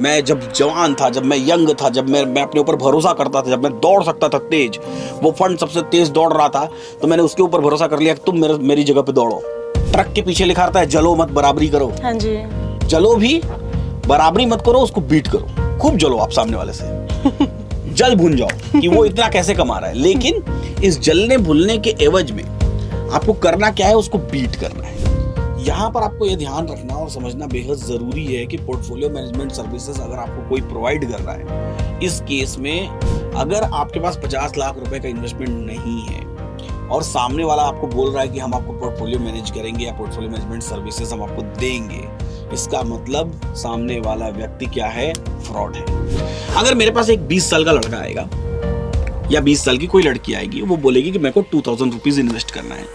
मैं जब जवान था, जब मैं यंग था, जब मैं अपने ऊपर भरोसा करता था, जब मैं दौड़ सकता था तेज, वो फंड सबसे तेज दौड़ रहा था, तो मैंने उसके ऊपर भरोसा कर लिया कि तुम मेरी जगह पे दौड़ो। ट्रक के पीछे लिखा रहता है जलो मत, बराबरी करो। हाँ जी। जलो भी, बराबरी मत करो, उसको बीट करो, खूब जलो आप सामने वाले से। जल भून जाओ कि वो इतना कैसे कमा रहा है, लेकिन इस जलने भूलने के एवज में आपको करना क्या है, उसको बीट करना है। यहाँ पर आपको ये ध्यान रखना और समझना बेहद जरूरी है कि पोर्टफोलियो मैनेजमेंट सर्विसेज अगर आपको कोई प्रोवाइड कर रहा है, इस केस में अगर आपके पास 50 लाख रुपए का इन्वेस्टमेंट नहीं है और सामने वाला आपको बोल रहा है कि हम आपको पोर्टफोलियो मैनेज करेंगे या पोर्टफोलियो मैनेजमेंट सर्विसेज हम आपको देंगे, इसका मतलब सामने वाला व्यक्ति क्या है, फ्रॉड है। अगर मेरे पास एक 20 साल का लड़का आएगा या 20 साल की कोई लड़की आएगी, वो बोलेगी कि मेरे को 2000 रुपीज इन्वेस्ट करना है,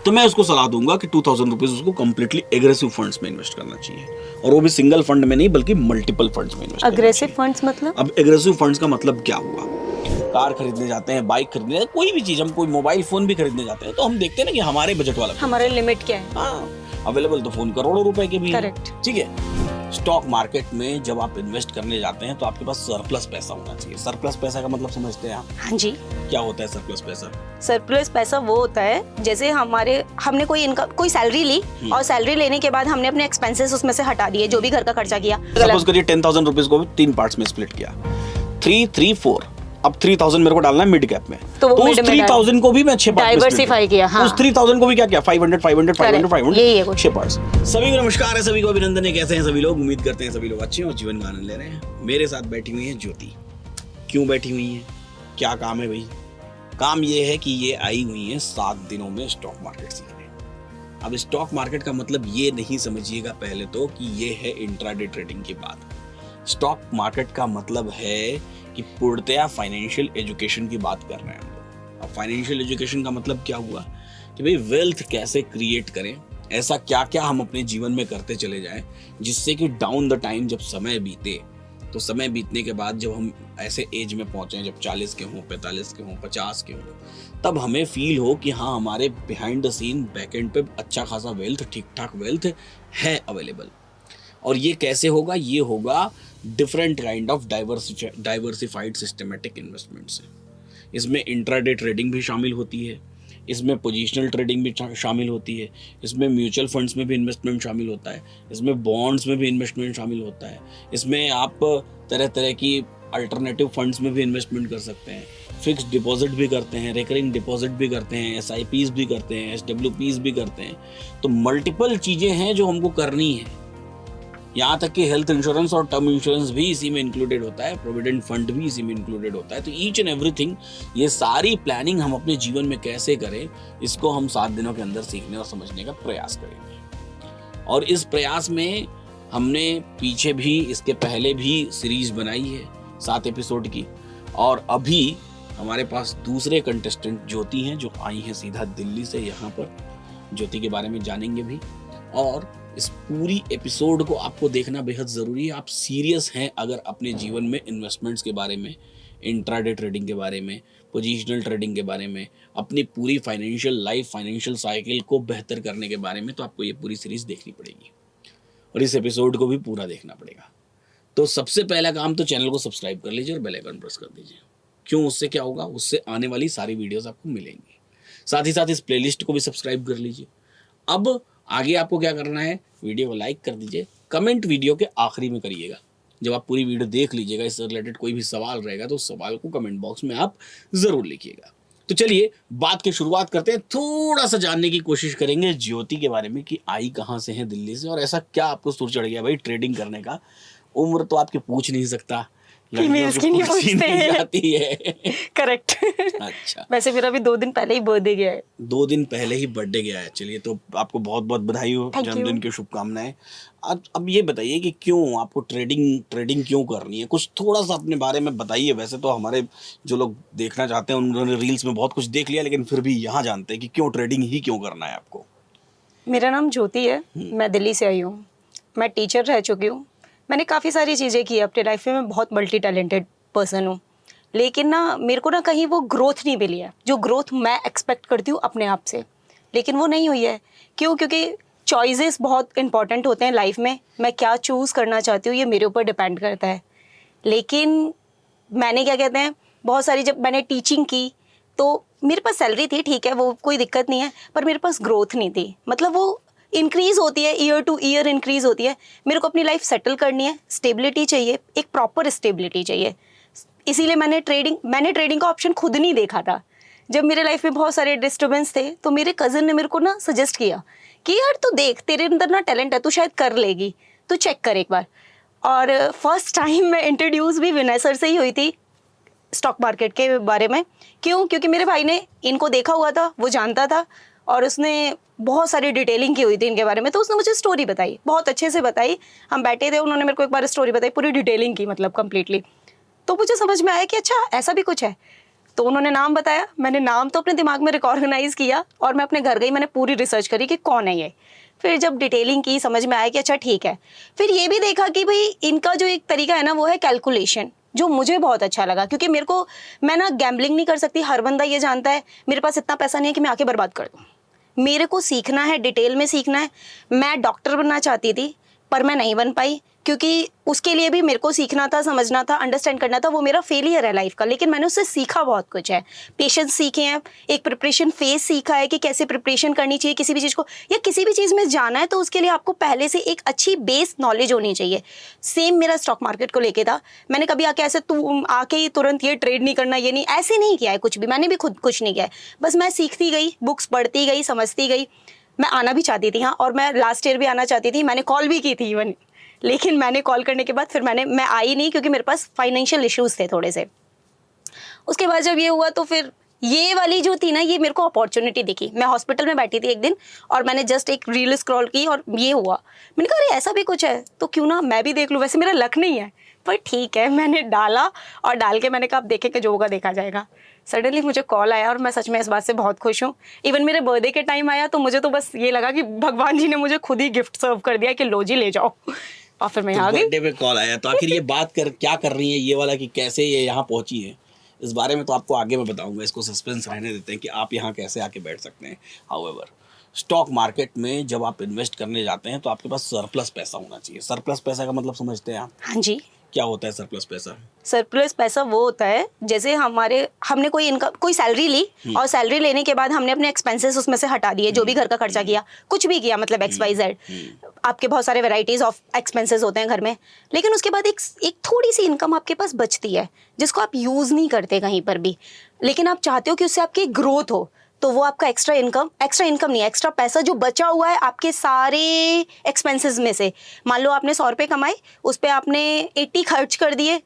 तो मैं उसको सलाह दूंगा कि 2000 रुपीज उसको कंप्लीटली एग्रेसिव फंड्स में इन्वेस्ट करना चाहिए, और वो भी सिंगल फंड में नहीं बल्कि मल्टीपल फंड्स में इन्वेस्ट करना चाहिए। अग्रेसिव फंड्स मतलब? अब एग्रेसिव फंड्स का मतलब क्या हुआ? कार खरीदने जाते हैं, बाइक खरीदने जाते हैं, कोई भी चीज, हम कोई मोबाइल फोन भी खरीदने जाते हैं, तो हम देखते हैं ना कि हमारे बजट वाला, हमारा लिमिट क्या है। हाँ, अवेलेबल तो फोन करोड़ों रुपए के भी, करेक्ट, ठीक है। स्टॉक मार्केट में जब आप इन्वेस्ट करने जाते हैं तो आपके पास सरप्लस पैसा होना चाहिए। सरप्लस पैसा का मतलब समझते हैं आप? हाँ जी। क्या होता है सरप्लस पैसा? सरप्लस पैसा वो होता है जैसे हमने कोई इनकम, कोई सैलरी ली और सैलरी लेने के बाद हमने अपने एक्सपेंसेस उसमें से हटा दिए, जो भी घर का खर्चा किया। सपोज करिए 10,000 रुपीज को 3 पार्ट्स में स्प्लिट किया, 3, 3, 4। अब 3000 मेरे को डालना है मिड कैप में, तो उस 3000 को भी मैं 6 पार्ट में डाइवर्सिफाई किया। हाँ। उस 3000 को भी क्या किया, 500, 500, 500, 500, 6 पार्ट्स। सभी को नमस्कार है, सभी को अभिनंदन है। कैसे हैं सभी लोग? उम्मीद करते हैं सभी लोग अच्छे हैं और जीवन का आनंद ले रहे हैं। मेरे साथ बैठी हुई है ज्योति। क्यों बैठी हुई है, क्या काम है भाई? काम ये है कि ये आई हुई है 7 दिनों में स्टॉक मार्केट सीखने। अब स्टॉक मार्केट का मतलब ये नहीं समझिएगा पहले तो कि ये है इंट्राडे ट्रेडिंग की बात। स्टॉक मार्केट का मतलब है कि पूर्णतया फाइनेंशियल एजुकेशन की बात कर रहे हैं हम लोग। अब फाइनेंशियल एजुकेशन का मतलब क्या हुआ कि भाई वेल्थ कैसे क्रिएट करें, ऐसा क्या क्या हम अपने जीवन में करते चले जाएं जिससे कि डाउन द टाइम जब समय बीते, तो समय बीतने के बाद जब हम ऐसे एज में पहुंचे, जब 40 के हों, 45 के हों, 50 के हों, तब हमें फील हो कि हाँ हमारे बिहाइंड द सीन बैकएंड पे अच्छा खासा वेल्थ, ठीक ठाक वेल्थ है अवेलेबल। और ये कैसे होगा? ये होगा different kind of diversified systematic investment से। इसमें इंट्राडे ट्रेडिंग भी शामिल होती है, इसमें पोजिशनल ट्रेडिंग भी शामिल होती है, इसमें म्यूचुअल फंड्स में भी इन्वेस्टमेंट शामिल होता है, इसमें बॉन्ड्स में भी इन्वेस्टमेंट शामिल होता है, इसमें आप तरह तरह की अल्टरनेटिव फंड्स में भी इन्वेस्टमेंट कर सकते हैं, फिक्स डिपॉजिट भी करते हैं, रिकरिंग डिपॉजिट भी करते हैं, SIPs भी करते हैं, SWPs भी करते हैं। तो मल्टीपल चीज़ें हैं जो हमको करनी है। यहाँ तक कि हेल्थ इंश्योरेंस और टर्म इंश्योरेंस भी इसी में इंक्लूडेड होता है, प्रोविडेंट फंड भी इसी में इंक्लूडेड होता है। तो ईच एंड एवरीथिंग, ये सारी प्लानिंग हम अपने जीवन में कैसे करें, इसको हम 7 दिनों के अंदर सीखने और समझने का प्रयास करेंगे। और इस प्रयास में हमने पीछे भी, इसके पहले भी सीरीज बनाई है 7 एपिसोड की, और अभी हमारे पास दूसरे कंटेस्टेंट ज्योति हैं जो आई हैं सीधा दिल्ली से यहाँ पर। ज्योति के बारे में जानेंगे भी, और इस पूरी एपिसोड को आपको देखना बेहद ज़रूरी है। आप सीरियस हैं अगर अपने जीवन में इन्वेस्टमेंट्स के बारे में, इंट्राडे ट्रेडिंग के बारे में, पोजीशनल ट्रेडिंग के बारे में, अपनी पूरी फाइनेंशियल लाइफ, फाइनेंशियल साइकिल को बेहतर करने के बारे में, तो आपको ये पूरी सीरीज देखनी पड़ेगी और इस एपिसोड को भी पूरा देखना पड़ेगा। तो सबसे पहला काम तो चैनल को सब्सक्राइब कर लीजिए और बेल आइकन प्रेस कर दीजिए। क्यों? उससे क्या होगा? उससे आने वाली सारी वीडियोज़ आपको मिलेंगी। साथ ही साथ इस प्लेलिस्ट को भी सब्सक्राइब कर लीजिए। अब आगे आपको क्या करना है, वीडियो को लाइक कर दीजिए, कमेंट वीडियो के आखिरी में करिएगा। जब आप पूरी वीडियो देख लीजिएगा, इससे रिलेटेड कोई भी सवाल रहेगा तो उस सवाल को कमेंट बॉक्स में आप ज़रूर लिखिएगा। तो चलिए बात की शुरुआत करते हैं। थोड़ा सा जानने की कोशिश करेंगे ज्योति के बारे में कि आई कहाँ से है दिल्ली से, और ऐसा क्या आपको सुर चढ़ गया भाई ट्रेडिंग करने का। उम्र तो आपकी पूछ नहीं सकता, फीमेल्स की नहीं पूछते हैं। जाती है। करेक्ट। अच्छा, वैसे मेरा भी 2 दिन पहले ही बर्थडे गया है। 2 दिन पहले ही बर्थडे गया है। चलिए, तो आपको बहुत बहुत बधाई हो, जन्मदिन की शुभकामनाएं। अब ये बताइए कि क्यों आपको ट्रेडिंग क्यों करनी है? कुछ थोड़ा सा अपने बारे में बताइए। वैसे तो हमारे जो लोग देखना चाहते हैं उन्होंने रील्स में बहुत कुछ देख लिया, लेकिन फिर भी यहाँ जानते हैं कि क्यों ट्रेडिंग ही क्यों करना है आपको। मेरा नाम ज्योति है, मैं दिल्ली से आई हूँ। मैं टीचर रह चुकी हूँ। मैंने काफ़ी सारी चीज़ें की अपने लाइफ में। मैं बहुत मल्टी टैलेंटेड पर्सन हूँ, लेकिन ना मेरे को ना कहीं वो ग्रोथ नहीं मिली है जो ग्रोथ मैं एक्सपेक्ट करती हूँ अपने आप से, लेकिन वो नहीं हुई है। क्यों? क्योंकि चॉइसेस बहुत इंपॉर्टेंट होते हैं लाइफ में। मैं क्या चूज़ करना चाहती हूँ ये मेरे ऊपर डिपेंड करता है। लेकिन मैंने क्या कहते हैं, बहुत सारी जब मैंने टीचिंग की तो मेरे पास सैलरी थी, ठीक है, वो कोई दिक्कत नहीं है, पर मेरे पास ग्रोथ नहीं थी। मतलब वो इंक्रीज़ होती है, ईयर टू ईयर इंक्रीज़ होती है। मेरे को अपनी लाइफ सेटल करनी है, स्टेबिलिटी चाहिए, एक प्रॉपर स्टेबिलिटी चाहिए। इसीलिए मैंने ट्रेडिंग का ऑप्शन खुद नहीं देखा था। जब मेरे लाइफ में बहुत सारे डिस्टर्बेंस थे तो मेरे कज़न ने मेरे को ना सजेस्ट किया कि यार तू देख, तेरे अंदर ना टैलेंट है, तू शायद कर लेगी, तू चेक कर एक बार। और फर्स्ट टाइम मैं इंट्रोड्यूस भी विनय सर से ही हुई थी स्टॉक मार्केट के बारे में। क्यों? क्योंकि मेरे भाई ने इनको देखा हुआ था, वो जानता था और उसने बहुत सारी डिटेलिंग की हुई थी इनके बारे में। तो उसने मुझे स्टोरी बताई, बहुत अच्छे से बताई। हम बैठे थे, उन्होंने मेरे को एक बार स्टोरी बताई, पूरी डिटेलिंग की, मतलब कम्प्लीटली। तो मुझे समझ में आया कि अच्छा ऐसा भी कुछ है। तो उन्होंने नाम बताया, मैंने नाम तो अपने दिमाग में रिकॉर्गनाइज किया और मैं अपने घर गई, मैंने पूरी रिसर्च करी कि कौन है ये। फिर जब डिटेलिंग की, समझ में आया कि अच्छा ठीक है। फिर ये भी देखा कि भाई इनका जो एक तरीका है ना, वो है कैलकुलेशन, जो मुझे बहुत अच्छा लगा। क्योंकि मेरे को, मैं ना गैम्बलिंग नहीं कर सकती, हर बंदा ये जानता है। मेरे पास इतना पैसा नहीं है कि मैं आके बर्बाद कर दूँ। मेरे को सीखना है, डिटेल में सीखना है। मैं डॉक्टर बनना चाहती थी पर मैं नहीं बन पाई, क्योंकि उसके लिए भी मेरे को सीखना था, समझना था, अंडरस्टैंड करना था। वो मेरा फेलियर है लाइफ का, लेकिन मैंने उससे सीखा बहुत कुछ है। पेशेंस सीखे हैं, एक प्रिपरेशन फेज सीखा है कि कैसे प्रिपरेशन करनी चाहिए किसी भी चीज़ को, या किसी भी चीज़ में जाना है तो उसके लिए आपको पहले से एक अच्छी बेस नॉलेज होनी चाहिए। सेम मेरा स्टॉक मार्केट को लेके था। मैंने कभी आके ऐसे तू आके ही तुरंत ये ट्रेड नहीं करना, ये नहीं, ऐसे नहीं किया है कुछ भी। मैंने भी खुद कुछ नहीं किया है, बस मैं सीखती गई, बुक्स पढ़ती गई, समझती गई। मैं आना भी चाहती थी, हाँ, और मैं लास्ट ईयर भी आना चाहती थी। मैंने कॉल भी की थी इवन, लेकिन मैंने कॉल करने के बाद फिर मैं आई नहीं, क्योंकि मेरे पास फाइनेंशियल इश्यूज थे थोड़े से। उसके बाद जब ये हुआ तो फिर ये वाली जो थी ना, ये मेरे को अपॉर्चुनिटी दिखी। मैं हॉस्पिटल में बैठी थी एक दिन और मैंने जस्ट एक रील स्क्रॉल की और ये हुआ। मैंने कहा अरे ऐसा भी कुछ है तो क्यों ना मैं भी देख लूँ। वैसे मेरा लक नहीं है पर ठीक है, मैंने डाला और डाल के मैंने कहा अब देखेंगे, जो होगा देखा जाएगा। सडनली मुझे कॉल आया और मैं सच में इस बात से बहुत खुश हूँ। इवन मेरे बर्थडे के टाइम आया तो मुझे तो बस ये लगा कि भगवान जी ने मुझे खुद ही गिफ्ट सर्व कर दिया कि लो जी ले जाओ। और फिर मैं यहाँ आ गई। बर्थडे पे कॉल आया तो आखिर ये बात क्या कर रही है ये वाला, कि कैसे ये यहाँ पहुंची है, इस बारे में तो आपको आगे मैं बताऊंगा। इसको सस्पेंस रहने देते हैं कि आप यहाँ कैसे आके बैठ सकते हैं। हाउएवर, स्टॉक मार्केट में जब आप इन्वेस्ट करने जाते हैं तो आपके पास सरप्लस पैसा होना चाहिए। सरप्लस पैसा का मतलब समझते हैं आप? हाँ जी। क्या होता है सरप्लस पैसा? सरप्लस पैसा वो होता है जैसे हमने कोई इनकम, कोई सैलरी ली और सैलरी लेने के बाद हमने अपने एक्सपेंसेस उसमें से हटा दिए, जो भी घर का खर्चा किया, कुछ भी किया, मतलब XYZ। आपके बहुत सारे वैरायटीज ऑफ एक्सपेंसेस होते हैं घर में, लेकिन उसके बाद एक थोड़ी सी इनकम आपके पास बचती है जिसको आप यूज नहीं करते कहीं पर भी, लेकिन आप चाहते हो कि उससे आपकी ग्रोथ हो। तो वो आपका एक्स्ट्रा इनकम नहीं, एक्स्ट्रा पैसा जो बचा हुआ है आपके सारे एक्सपेंसेस में से। मान लो आपने 100 रुपये कमाए, उस पर आपने 80 खर्च कर दिए,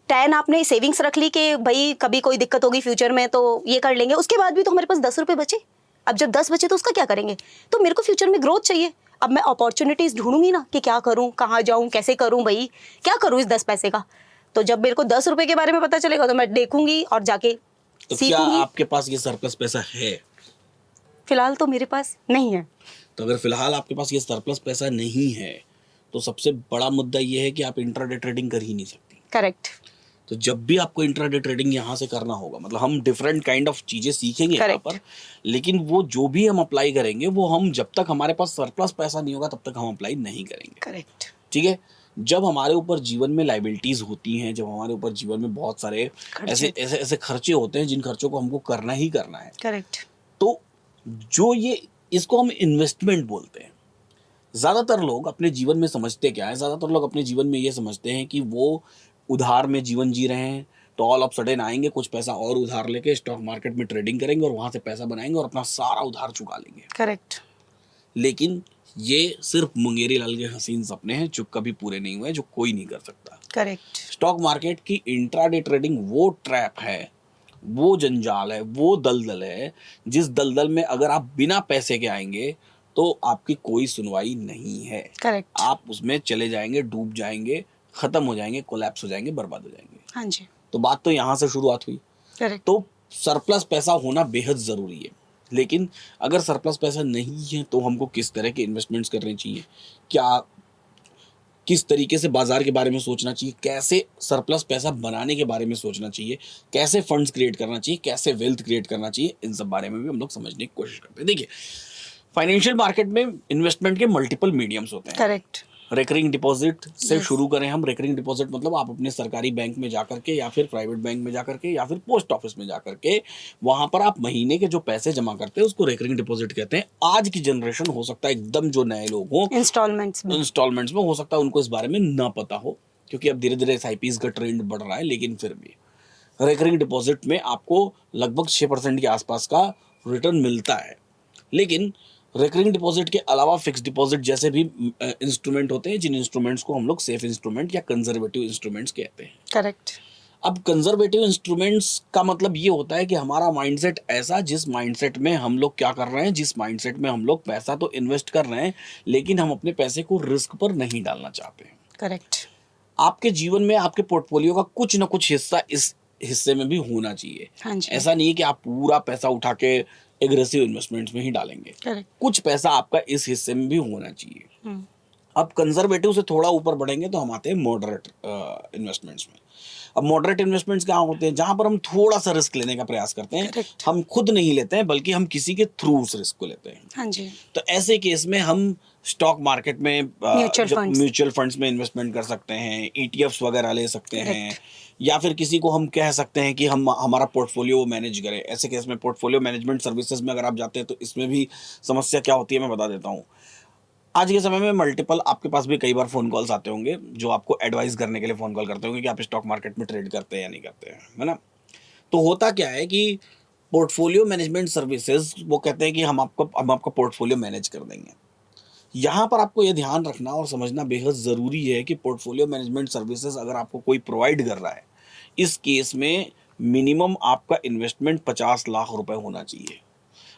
10 आपने सेविंग्स रख ली कि भाई कभी कोई दिक्कत होगी फ्यूचर में तो ये कर लेंगे। उसके बाद भी तो हमारे पास 10 रुपये बचे। अब जब 10 बचे तो उसका क्या करेंगे? तो मेरे को फ्यूचर में ग्रोथ चाहिए। अब मैं अपॉर्चुनिटीज़ ढूंढूंगी ना कि क्या करूँ, कहाँ जाऊँ, कैसे करूँ, भाई क्या करूँ इस 10 पैसे का। तो जब मेरे को 10 रुपये के बारे में पता चलेगा तो मैं देखूंगी और जाके तो क्या आपके पास ये सरप्लस पैसा है? फिलहाल तो मेरे पास नहीं है। तो अगर फिलहाल आपके पास ये सरप्लस पैसा नहीं है तो सबसे बड़ा मुद्दा ये है कि आप इंट्राडे ट्रेडिंग कर ही नहीं सकती। करेक्ट। तो जब भी आपको इंट्राडे ट्रेडिंग यहाँ से करना होगा, मतलब हम डिफरेंट काइंड ऑफ चीजें सीखेंगे यहाँ पर, लेकिन वो जो भी हम अप्लाई करेंगे वो हम जब तक हमारे पास सरप्लस पैसा नहीं होगा तब तक हम अप्लाई नहीं करेंगे। करेक्ट। ठीक है। जब हमारे ऊपर जीवन में लाइबिलिटीज होती हैं, जब हमारे ऊपर जीवन में बहुत सारे ऐसे खर्चे होते हैं जिन खर्चों को हमको करना ही करना है। करेक्ट। तो जो ये, इसको हम इन्वेस्टमेंट बोलते हैं। ज़्यादातर लोग अपने जीवन में समझते क्या है, ज़्यादातर लोग अपने जीवन में ये समझते हैं कि वो उधार में जीवन जी रहे हैं, तो ऑल ऑफ सडन आएंगे, कुछ पैसा और उधार लेके स्टॉक मार्केट में ट्रेडिंग करेंगे और वहाँ से पैसा बनाएंगे और अपना सारा उधार चुका लेंगे। करेक्ट। लेकिन ये सिर्फ मुंगेरी लाल के हसीन सपने हैं जो कभी पूरे नहीं हुए, जो कोई नहीं कर सकता। करेक्ट। स्टॉक मार्केट की इंट्राडे ट्रेडिंग वो ट्रैप है, वो जंजाल है, वो दलदल है जिस दलदल में अगर आप बिना पैसे के आएंगे तो आपकी कोई सुनवाई नहीं है। करेक्ट। आप उसमें चले जाएंगे, डूब जाएंगे, खत्म हो जाएंगे, कोलैप्स हो जाएंगे, बर्बाद हो जाएंगे। हाँ जी। तो बात तो यहाँ से शुरुआत हुई। करेक्ट। तो सरप्लस पैसा होना बेहद ज़रूरी है, लेकिन अगर सरप्लस पैसा नहीं है तो हमको किस तरह के इन्वेस्टमेंट्स करने चाहिए, किस तरीके से बाजार के बारे में सोचना चाहिए, कैसे सरप्लस पैसा बनाने के बारे में सोचना चाहिए, कैसे फंड्स क्रिएट करना चाहिए, कैसे वेल्थ क्रिएट करना चाहिए, इन सब बारे में भी हम लोग समझने की कोशिश करते हैं। देखिए, फाइनेंशियल मार्केट में इन्वेस्टमेंट के मल्टीपल मीडियम्स होते हैं। करेक्ट। रिकरिंग डिपॉजिट से Yes. शुरू करें हम। रिकरिंग डिपॉजिट मतलब आप अपने सरकारी बैंक में जाकर के या फिर प्राइवेट बैंक में जाकर के या फिर पोस्ट ऑफिस में जाकर के वहां पर आप महीने के जो पैसे जमा करते हैं उसको रिकरिंग डिपॉजिट कहते हैं। आज की जनरेशन हो सकता है एकदम जो नए लोग हों इंस्टॉलमेंट्स में हो सकता है उनको इस बारे में ना पता हो, क्योंकि अब धीरे धीरे SIPs का ट्रेंड बढ़ रहा है, लेकिन फिर भी रिकरिंग डिपॉजिट में आपको लगभग 6% के आसपास का रिटर्न मिलता है। लेकिन रिकरिंग डिपॉजिट के अलावा फिक्स डिपॉजिट जैसे भी इंस्ट्रूमेंट होते हैं, जिन इंस्ट्रूमेंट्स को हम लोग सेफ इंस्ट्रूमेंट या कंजर्वेटिव इंस्ट्रूमेंट्स कहते हैं। करेक्ट। अब कंजर्वेटिव इंस्ट्रूमेंट्स का मतलब ये होता है कि हमारा माइंडसेट ऐसा, जिस माइंडसेट में हम लोग क्या कर रहे हैं, जिस माइंडसेट में हम लोग पैसा तो इन्वेस्ट कर रहे हैं लेकिन हम अपने पैसे को रिस्क पर नहीं डालना चाहते हैं। करेक्ट। आपके जीवन में आपके पोर्टफोलियो का कुछ ना कुछ हिस्सा इस हिस्से में भी होना चाहिए। हाँ जी। ऐसा नहीं है कि आप पूरा पैसा उठा के एग्रेसिव इन्वेस्टमेंट्स में ही डालेंगे। करेक्ट। कुछ पैसा आपका इस हिस्से में भी होना चाहिए। हम्म। अब कंजर्वेटिव से थोड़ा ऊपर बढ़ेंगे तो हम आते हैं मॉडरेट इन्वेस्टमेंट्स में। अब मॉडरेट इन्वेस्टमेंट्स क्या होते हैं? जहां पर हम थोड़ा सा रिस्क लेने का प्रयास करते हैं। Correct. हम खुद नहीं लेते हैं बल्कि हम किसी के थ्रू उस रिस्क को लेते हैं। हाँ जी। तो ऐसे केस में हम स्टॉक मार्केट में म्यूचुअल फंड्स में इन्वेस्टमेंट कर सकते हैं, ETFs वगैरह ले सकते हैं, या फिर किसी को हम कह सकते हैं कि हम हमारा पोर्टफोलियो मैनेज करें। ऐसे केस में पोर्टफोलियो मैनेजमेंट सर्विसेज में अगर आप जाते हैं तो इसमें भी समस्या क्या होती है मैं बता देता हूँ। आज के समय में मल्टीपल, आपके पास भी कई बार फ़ोन कॉल्स आते होंगे जो आपको एडवाइस करने के लिए फ़ोन कॉल करते होंगे कि आप स्टॉक मार्केट में ट्रेड करते हैं या नहीं करते हैं, है ना। तो होता क्या है कि पोर्टफोलियो मैनेजमेंट सर्विसेज वो कहते हैं कि हम आपका पोर्टफोलियो मैनेज कर देंगे। यहाँ पर आपको ये ध्यान रखना और समझना बेहद ज़रूरी है कि पोर्टफोलियो मैनेजमेंट सर्विसेज अगर आपको कोई प्रोवाइड कर रहा है, इस केस में मिनिमम आपका इन्वेस्टमेंट 50 लाख रुपए होना चाहिए।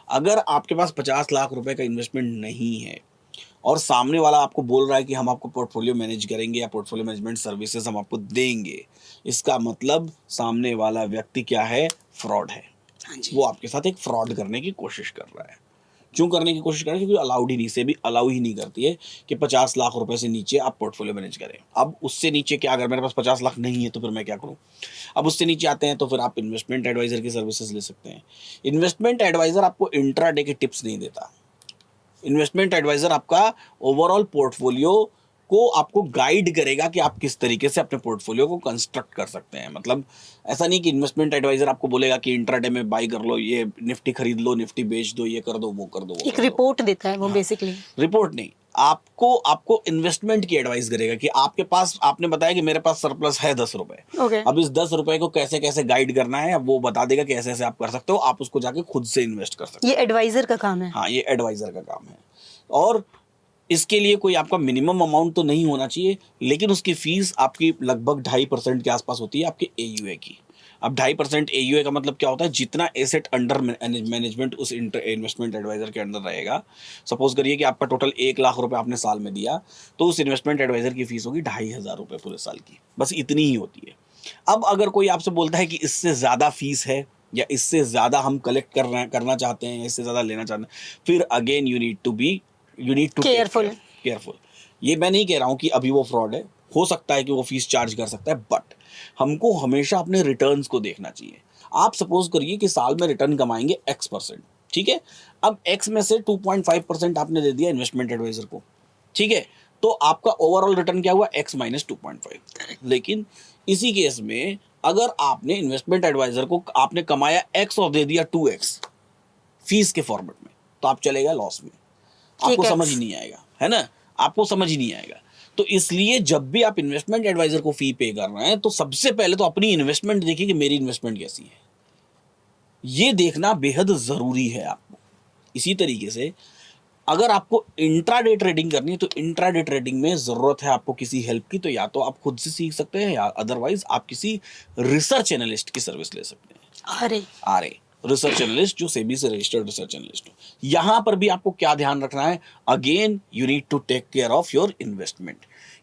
अगर आपके पास 50 लाख रुपए का इन्वेस्टमेंट नहीं है और सामने वाला आपको बोल रहा है कि हम आपको पोर्टफोलियो मैनेज करेंगे या पोर्टफोलियो मैनेजमेंट सर्विसेज हम आपको देंगे, इसका मतलब सामने वाला व्यक्ति क्या है? फ्रॉड है। वो आपके साथ एक फ्रॉड करने की कोशिश कर रहा है। क्यों करने की कोशिश करें? क्योंकि अलाउ ही नहीं करती है कि 50 लाख रुपए से नीचे आप पोर्टफोलियो मैनेज करें। अब उससे नीचे क्या, अगर मेरे पास 50 लाख नहीं है तो फिर मैं क्या करूं? अब उससे नीचे आते हैं तो फिर आप इन्वेस्टमेंट एडवाइजर की सर्विसेज ले सकते हैं। इन्वेस्टमेंट एडवाइजर आपको इंट्राडे के टिप्स नहीं देता। इन्वेस्टमेंट एडवाइजर आपका ओवरऑल पोर्टफोलियो को आपको गाइड करेगा कि आप किस तरीके से अपने पोर्टफोलियो को कंस्ट्रक्ट कर सकते हैं। मतलब ऐसा नहीं कि इन्वेस्टमेंट एडवाइजर आपको बोलेगा कि इंट्राडे में बाई कर लो, ये निफ्टी खरीद लो, निफ्टी बेच दो, ये कर दो, वो कर दो। एक रिपोर्ट देता है वो बेसिकली। रिपोर्ट नहीं, आपको इन्वेस्टमेंट की एडवाइस करेगा कि आपके पास, आपने बताया कि मेरे पास सरप्लस है 10 रुपए। Okay. अब इस 10 रुपए को कैसे कैसे गाइड करना है वो बता देगा कि ऐसे ऐसे आप कर सकते हो, आप उसको जाके खुद से इन्वेस्ट कर सकते हो। ये एडवाइजर का काम है। हाँ, ये एडवाइजर का काम है। और इसके लिए कोई आपका मिनिमम अमाउंट तो नहीं होना चाहिए, लेकिन उसकी फीस आपकी लगभग 2.5% के आसपास होती है आपके AUA की। अब 2.5% AUA का मतलब क्या होता है? जितना एसेट अंडर मैनेजमेंट उस इन्वेस्टमेंट एडवाइजर के अंडर रहेगा। सपोज करिए कि आपका टोटल 1 लाख रुपए आपने साल में दिया, तो उस इन्वेस्टमेंट एडवाइजर की फीस होगी 2,500 रुपये पूरे साल की, बस इतनी ही होती है। अब अगर कोई आपसे बोलता है कि इससे ज़्यादा फीस है या इससे ज़्यादा हम कलेक्ट करना चाहते हैं, इससे ज़्यादा लेना चाहते हैं, फिर again you need to careful. ये मैं नहीं कह रहा हूँ कि अभी वो फ्रॉड है, हो सकता है कि वो फीस चार्ज कर सकता है, बट हमको हमेशा अपने रिटर्न्स को देखना चाहिए। आप सपोज करिए कि साल में रिटर्न कमाएंगे X%, ठीक है। अब X में से 2.5% आपने दे दिया इन्वेस्टमेंट एडवाइजर को, ठीक है, तो आपका ओवरऑल रिटर्न क्या हुआ? X minus 2.5। लेकिन इसी केस में अगर आपने इन्वेस्टमेंट एडवाइजर को आपने कमाया X और दे दिया 2X फीस के फॉर्मेट में, तो आप चलेगा लॉस में। आपको समझ ही नहीं आएगा, है ना, आपको समझ ही नहीं आएगा। तो इसलिए जब भी आप इन्वेस्टमेंट एडवाइजर को फी पे कर रहे हैं तो सबसे पहले तो अपनी इन्वेस्टमेंट देखिए कि मेरी इन्वेस्टमेंट कैसी है, ये देखना बेहद जरूरी है आपको। इसी तरीके से अगर आपको इंट्राडे ट्रेडिंग करनी है तो इंट्राडे ट्रेडिंग में जरूरत है आपको किसी हेल्प की, तो या तो आप खुद से सीख सकते हैं या अदरवाइज आप किसी रिसर्च एनालिस्ट की सर्विस ले सकते हैं। आरए रिसर्च एनालिस्ट, जो सेबी से रजिस्टर्ड रिसर्च एनालिस्ट हो। यहां पर भी आपको क्या ध्यान रखना है? Again you need to take care of your investment,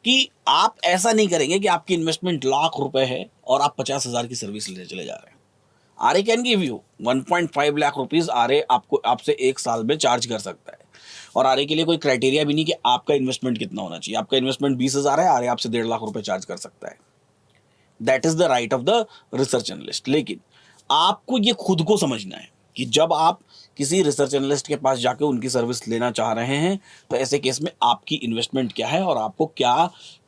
कि आप ऐसा नहीं करेंगे कि आपकी इन्वेस्टमेंट लाख रुपए है और आप 50,000 की सर्विस लेने चले जा रहे हैं। RA can give you 1.5 lakh rupees. RA आपसे 1 साल में चार्ज कर सकता है, और आरए के लिए कोई क्राइटेरिया भी नहीं कि आपका इन्वेस्टमेंट कितना होना चाहिए। आपका इन्वेस्टमेंट 20,000 है, आरए आपसे 1.5 लाख रुपए चार्ज कर सकता है। That is the right of the research analyst. लेकिन आपको ये खुद को समझना है कि जब आप किसी रिसर्च एनालिस्ट के पास जाके उनकी सर्विस लेना चाह रहे हैं तो ऐसे केस में आपकी इन्वेस्टमेंट क्या है और आपको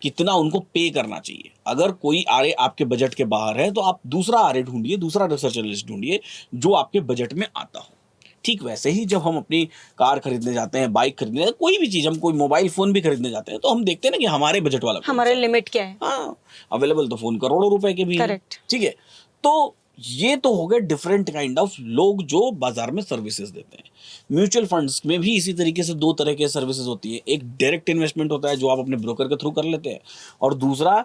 कितना उनको पे करना चाहिए। अगर कोई आरए आपके बजट के बाहर है तो आप दूसरा आरए ढूंढिए, दूसरा रिसर्च एनालिस्ट ढूंढिए जो आपके बजट में आता हो। ठीक वैसे ही जब हम अपनी कार खरीदने जाते हैं, बाइक खरीदने जाते हैं, कोई भी चीज़, हम कोई मोबाइल फ़ोन भी खरीदने जाते हैं तो हम देखते हैं ना कि हमारे बजट वाला हमारे लिमिट क्या है। हाँ, अवेलेबल तो फ़ोन करोड़ों रुपए के भी हैं। करेक्ट। ठीक है, तो ये तो हो गए डिफरेंट काइंड ऑफ लोग जो बाजार में सर्विसेज देते हैं। म्यूचुअल फंड्स में भी इसी तरीके से दो तरह के सर्विसेज होती है। एक डायरेक्ट इन्वेस्टमेंट होता है जो आप अपने ब्रोकर के थ्रू कर लेते हैं, और दूसरा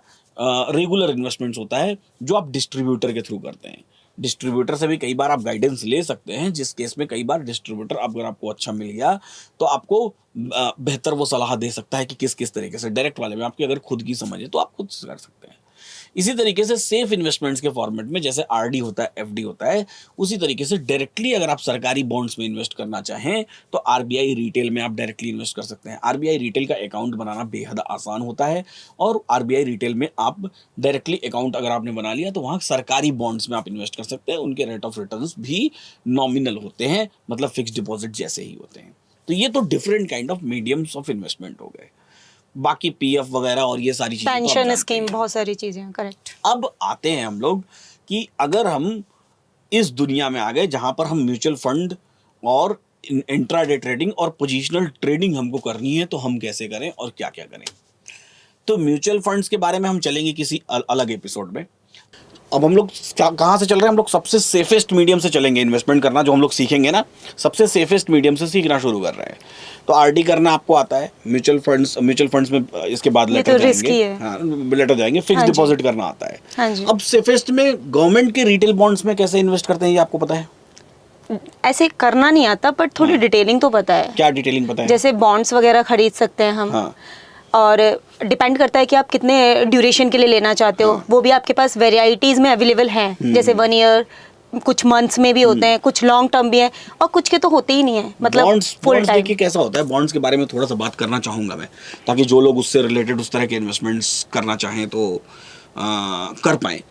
रेगुलर इन्वेस्टमेंट्स होता है जो आप डिस्ट्रीब्यूटर के थ्रू करते हैं। डिस्ट्रीब्यूटर से भी कई बार आप गाइडेंस ले सकते हैं, जिस केस में कई बार डिस्ट्रीब्यूटर अगर आपको अच्छा मिल गया तो आपको बेहतर वो सलाह दे सकता है कि किस किस तरीके से। डायरेक्ट वाले में आपकी अगर खुद की समझ है तो आप खुद से कर सकते हैं। इसी तरीके से सेफ इन्वेस्टमेंट्स के फॉर्मेट में जैसे आरडी होता है, एफडी होता है, उसी तरीके से डायरेक्टली अगर आप सरकारी बॉन्ड्स में इन्वेस्ट करना चाहें तो आरबीआई रिटेल में आप डायरेक्टली इन्वेस्ट कर सकते हैं। आरबीआई रिटेल का अकाउंट बनाना बेहद आसान होता है, और आरबीआई रिटेल में आप डायरेक्टली अकाउंट अगर आपने बना लिया तो वहाँ सरकारी बॉन्ड्स में आप इन्वेस्ट कर सकते हैं। उनके रेट ऑफ रिटर्न्स भी नॉमिनल होते हैं, मतलब फिक्स डिपॉजिट जैसे ही होते हैं। तो ये तो different kind of mediums of investment हो गए। बाकी पीएफ वगैरह और ये सारी चीजें, पेंशन स्कीम, बहुत सारी चीजें। करेक्ट। अब आते हैं हम लोग कि अगर हम इस दुनिया में आ गए जहां पर हम म्यूचुअल फंड और इंट्राडे ट्रेडिंग और पोजिशनल ट्रेडिंग हमको करनी है तो हम कैसे करें और क्या क्या करें। तो म्यूचुअल फंड्स के बारे में हम चलेंगे किसी अलग एपिसोड में। अब हम लोग कहाँ से चल रहे हैं, हम लोग सबसे सेफेस्ट मीडियम से चलेंगे। इन्वेस्टमेंट करना जो हम लोग सीखेंगे ना, सबसे सेफेस्ट मीडियम से सीखना शुरू कर रहे हैं। तो आरडी करना आपको आता है, म्यूचुअल फंड्स में इसके बाद लेटर जाएंगे, हाँ लेटर जाएंगे। फिक्स डिपॉजिट करना आता है। हाँ जी। अब सेफेस्ट में गवर्नमेंट के रिटेल बॉन्ड्स में कैसे इन्वेस्ट करते हैं ये आपको पता है? ऐसे करना नहीं आता, पर थोड़ी डिटेलिंग तो पता है। क्या डिटेलिंग पता है? जैसे बॉन्ड्स वगैरह खरीद सकते हैं हम। हाँ। और डिपेंड करता है कि आप कितने ड्यूरेशन के लिए लेना चाहते हो। वो भी आपके पास वेराइटीज में अवेलेबल हैं, जैसे 1 ईयर, कुछ मंथ्स में भी होते हैं, कुछ लॉन्ग टर्म भी है, और कुछ के तो होते ही नहीं है, मतलब फुल टाइम। देखिए कैसा होता है, बॉन्ड्स के बारे में थोड़ा सा बात करना चाहूंगा मैं, ताकि जो लोग उससे रिलेटेड उस तरह के इन्वेस्टमेंट्स करना चाहें तो कर पाए।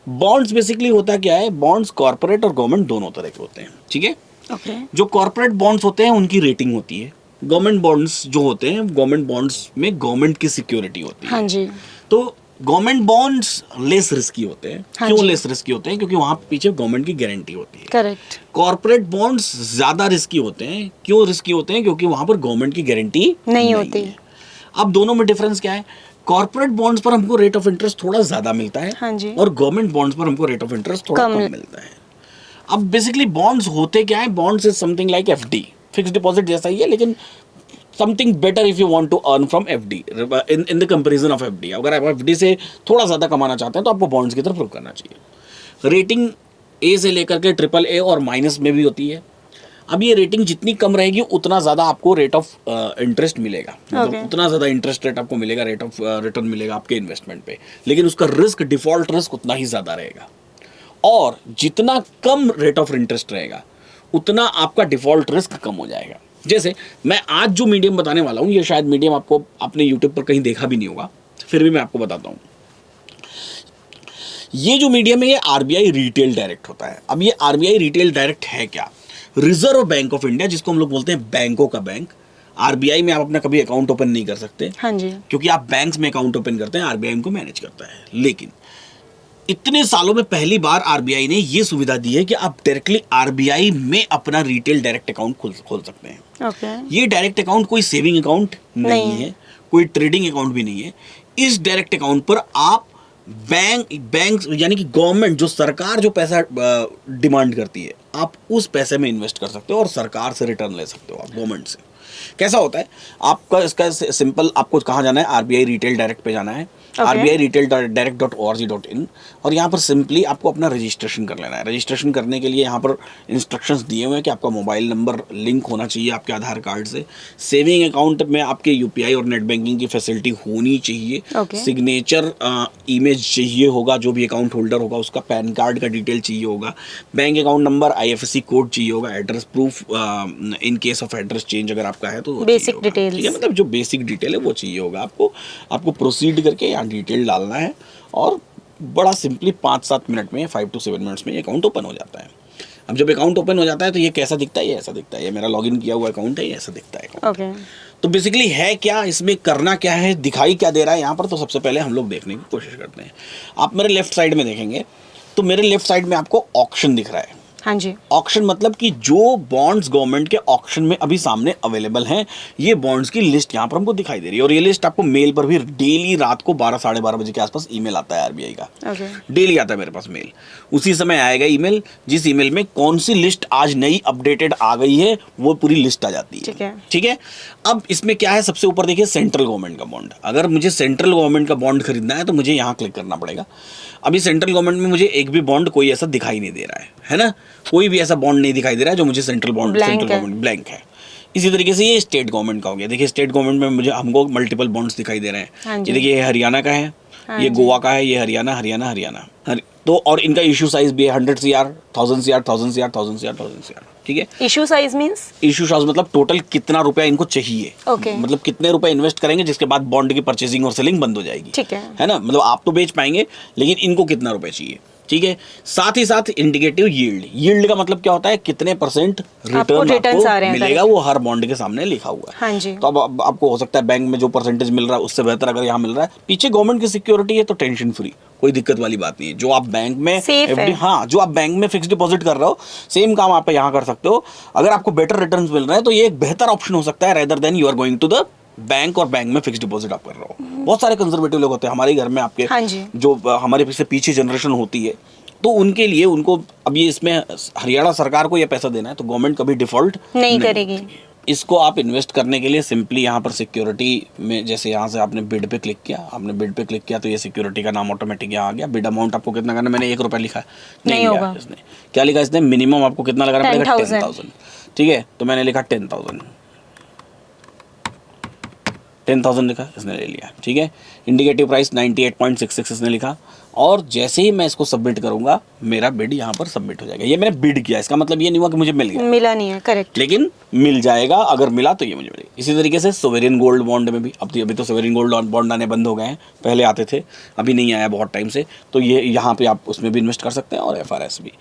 बॉन्ड्स बेसिकली होता क्या है, बॉन्ड्स कॉर्पोरेट और गवर्नमेंट दोनों तरह के होते हैं। ठीक है, ओके। जो कॉर्पोरेट बॉन्ड्स होते हैं उनकी रेटिंग होती है। गवर्नमेंट बॉन्ड्स जो होते हैं, गवर्नमेंट बॉन्ड्स में गवर्नमेंट की सिक्योरिटी होती है। हाँ जी। तो गवर्नमेंट बॉन्ड्स लेस रिस्की होते हैं। हाँ क्यों जी। लेस रिस्की होते हैं? क्योंकि वहां पीछे गवर्नमेंट की गारंटी होती है। करेक्ट। कॉर्पोरेट बॉन्ड्स ज्यादा रिस्की होते हैं। क्यों रिस्की होते हैं? क्योंकि वहां पर गवर्नमेंट की गारंटी नहीं होती है। अब दोनों में डिफरेंस क्या है? कॉर्पोरेट बॉन्ड्स पर हमको रेट ऑफ इंटरेस्ट थोड़ा ज्यादा मिलता है। हाँ जी। और गवर्नमेंट बॉन्ड्स पर हमको रेट ऑफ इंटरेस्ट थोड़ा कम मिलता है। अब बेसिकली बॉन्ड्स होते क्या है? Bonds is something like FD, fix deposit जैसा ही है, लेकिन something better if you want to earn from FD in the comparison of FD। अगर आप FD से थोड़ा ज़्यादा कमाना चाहते हैं तो आपको बॉन्ड्स की तरफ रुख करना चाहिए। रेटिंग A से लेकर के AAA और माइनस में भी होती है। अब ये रेटिंग जितनी कम रहेगी उतना ज़्यादा आपको रेट ऑफ इंटरेस्ट मिलेगा, मतलब उतना ज़्यादा इंटरेस्ट रेट आपको मिलेगा, रेट ऑफ रिटर्न मिलेगा आपके इन्वेस्टमेंट पे, लेकिन उसका रिस्क, डिफॉल्ट रिस्क उतना ही ज़्यादा रहेगा। और जितना कम रेट ऑफ इंटरेस्ट रहेगा उतना आपका डिफॉल्ट रिस्क कम हो जाएगा। जैसे मैं आज जो मीडियम बताने वाला हूँ, ये शायद मीडियम आपको आपने यूट्यूब पर कहीं देखा भी नहीं होगा, फिर भी मैं आपको बताता हूँ। ये जो मीडियम है ये आरबीआई रिटेल डायरेक्ट होता है। अब ये आरबीआई रिटेल डायरेक्ट है क्या? रिजर्व बैंक ऑफ इंडिया, जिसको हम लोग बोलते हैं बैंकों का बैंक। आरबीआई में आप अपना कभी अकाउंट ओपन नहीं कर सकते। हाँ जी। क्योंकि आप बैंक्स में अकाउंट ओपन करते हैं, आरबीआई उनको मैनेज करता है। लेकिन इतने सालों में पहली बार आरबीआई ने ये सुविधा दी है कि आप डायरेक्टली आरबीआई में अपना रिटेल डायरेक्ट अकाउंट खोल सकते हैं। ओके। ये डायरेक्ट अकाउंट कोई सेविंग अकाउंट नहीं है, कोई ट्रेडिंग अकाउंट भी नहीं है। इस डायरेक्ट अकाउंट पर आप बैंक यानी कि गवर्नमेंट, जो सरकार जो पैसा डिमांड करती है, आप उस पैसे में इन्वेस्ट कर सकते हो और सरकार से रिटर्न ले सकते हो आप गवर्नमेंट से। कैसा होता है आपका, इसका सिंपल, आपको कहाँ जाना है? आरबीआई रिटेल डायरेक्ट पे जाना है, आरबीआई रिटेल direct.org.in, और यहाँ पर सिंपली आपको अपना रजिस्ट्रेशन कर लेना है। रजिस्ट्रेशन करने के लिए यहाँ पर इंस्ट्रक्शंस दिए हुए हैं कि आपका मोबाइल नंबर लिंक होना चाहिए आपके आधार कार्ड से। सेविंग अकाउंट में आपके यूपीआई और नेट बैंकिंग की फैसिलिटी होनी चाहिए। सिग्नेचर इमेज चाहिए होगा, जो भी अकाउंट होल्डर होगा उसका पैन कार्ड का डिटेल चाहिए होगा। Bank account number, IFSC code चाहिए होगा। Address proof in case of address change अगर आपका है तो बेसिक डिटेल, मतलब जो बेसिक डिटेल है वो चाहिए होगा आपको प्रोसीड करके यहाँ डिटेल डालना है, और बड़ा सिंपली 5-7 मिनट में, 5 to 7 मिनट्स में ये अकाउंट ओपन हो जाता है। अब जब अकाउंट ओपन हो जाता है तो ये कैसा दिखता है, ये ऐसा दिखता है, ये मेरा लॉगिन किया हुआ अकाउंट है, ये ऐसा दिखता है account। ओके। तो बेसिकली है क्या, इसमें करना क्या है, दिखाई क्या दे रहा है यहाँ पर, तो सबसे पहले हम लोग देखने की कोशिश करते हैं। आप मेरे लेफ्ट साइड में देखेंगे तो मेरे लेफ्ट साइड में आपको ऑक्शन दिख रहा है। हाँ जी। ऑक्शन मतलब कि जो बॉन्ड्स गवर्नमेंट के ऑक्शन में अभी सामने अवेलेबल हैं, ये बॉन्ड्स की लिस्ट यहाँ पर हमको दिखाई दे रही है। और ये लिस्ट आपको मेल पर भी डेली रात को 12 साढ़े 12 बजे के आसपास ईमेल आता है आरबीआई का। ओके। डेली आता है मेरे पास मेल, उसी समय आएगा ईमेल, जिस ईमेल में कौन सी लिस्ट आज नई अपडेटेड आ गई है वो पूरी लिस्ट आ जाती है। ठीक है। ठीक है। अब इसमें क्या है, सबसे ऊपर देखिए सेंट्रल गवर्नमेंट का बॉन्ड। अगर मुझे सेंट्रल गवर्नमेंट का बॉन्ड खरीदना है तो मुझे यहाँ क्लिक करना पड़ेगा। अभी सेंट्रल गवर्नमेंट में मुझे एक भी बॉन्ड कोई ऐसा दिखाई नहीं दे रहा है ना, कोई भी ऐसा बॉन्ड नहीं दिखाई दे रहा है जो मुझे सेंट्रल गवर्नमेंट ब्लैंक है। इसी तरीके से ये स्टेट गवर्नमेंट का हो गया। देखिए स्टेट गवर्नमेंट में मुझे हमको मल्टीपल बॉन्ड्स दिखाई दे रहे हैं। हाँ ये देखिए, ये हरियाणा का है, ये गोवा का है, ये हरियाणा। तो और इनका इशू साइज भी है 100 CR, 1000 CR, 1000 CR, 1000 CR, 1000 CR। ठीक है। Issue size means, issue size मतलब टोटल कितना रुपया इनको चाहिए। ओके। मतलब कितने रुपए इन्वेस्ट करेंगे जिसके बाद बॉन्ड की परचेसिंग और सेलिंग बंद हो जाएगी। ठीक है ना, मतलब आप तो बेच पाएंगे लेकिन इनको कितना रुपए चाहिए। ठीक है। साथ ही साथ इंडिकेटिव यील्ड का मतलब क्या होता है, कितने % रिटर्न आपको मिलेगा, वो हर बॉन्ड के सामने लिखा हुआ है। हाँ जी। तो अब आपको हो सकता है बैंक में जो परसेंटेज मिल रहा है उससे बेहतर अगर यहाँ मिल रहा है, पीछे गवर्नमेंट की सिक्योरिटी है तो टेंशन फ्री, कोई दिक्कत वाली बात नहीं है। जो आप बैंक में FD, हाँ, जो आप बैंक में फिक्स डिपॉजिट कर रहे हो, सेम काम आप यहाँ कर सकते हो। अगर आपको बेटर रिटर्न्स मिल रहे हैं तो ये एक बेहतर ऑप्शन हो सकता है rather than you are going to the bank और बैंक में फिक्स डिपॉजिट आप कर रहे हो। बहुत सारे कंजर्वेटिव लोग होते हैं हमारे घर में, आपके हाँ जी। जो हमारे से पीछे जनरेशन होती है, तो उनके लिए उनको अब ये इसमें हरियाणा सरकार को ये पैसा देना है तो गवर्नमेंट कभी डिफॉल्ट नहीं करेगी। इसको आप इन्वेस्ट करने के लिए सिंपली यहाँ पर सिक्योरिटी में, जैसे यहाँ से आपने बिड पे क्लिक किया, तो ये सिक्योरिटी का नाम ऑटोमेटिक यहाँ आ गया। बिड अमाउंट आपको कितना करना है, मैंने 1 रुपया लिखा है, नहीं होगा इसने। क्या लिखा इसने, मिनिमम आपको कितना लगाना पड़ेगा, 10,000। ठीक है, तो मैंने लिखा 10,000 लिखा, इसने ले लिया। ठीक है। इंडिकेटिव प्राइस 98.66 इसने लिखा, और जैसे ही मैं इसको सबमिट करूंगा मेरा बिड यहाँ पर सबमिट हो जाएगा। ये मैंने बिड किया, इसका मतलब ये नहीं हुआ कि मुझे मिल गया, मिला नहीं है, करेक्ट, लेकिन मिल जाएगा। अगर मिला तो ये मुझे मिलेगा। इसी तरीके से सोवेरियन गोल्ड बॉन्ड में भी अभी तो सोवेरियन गोल्ड बॉन्ड आने बंद हो गए हैं, पहले आते थे, अभी नहीं आया बहुत टाइम से, तो ये यहाँ पे आप उसमें भी इन्वेस्ट कर सकते हैं, और FRS भी।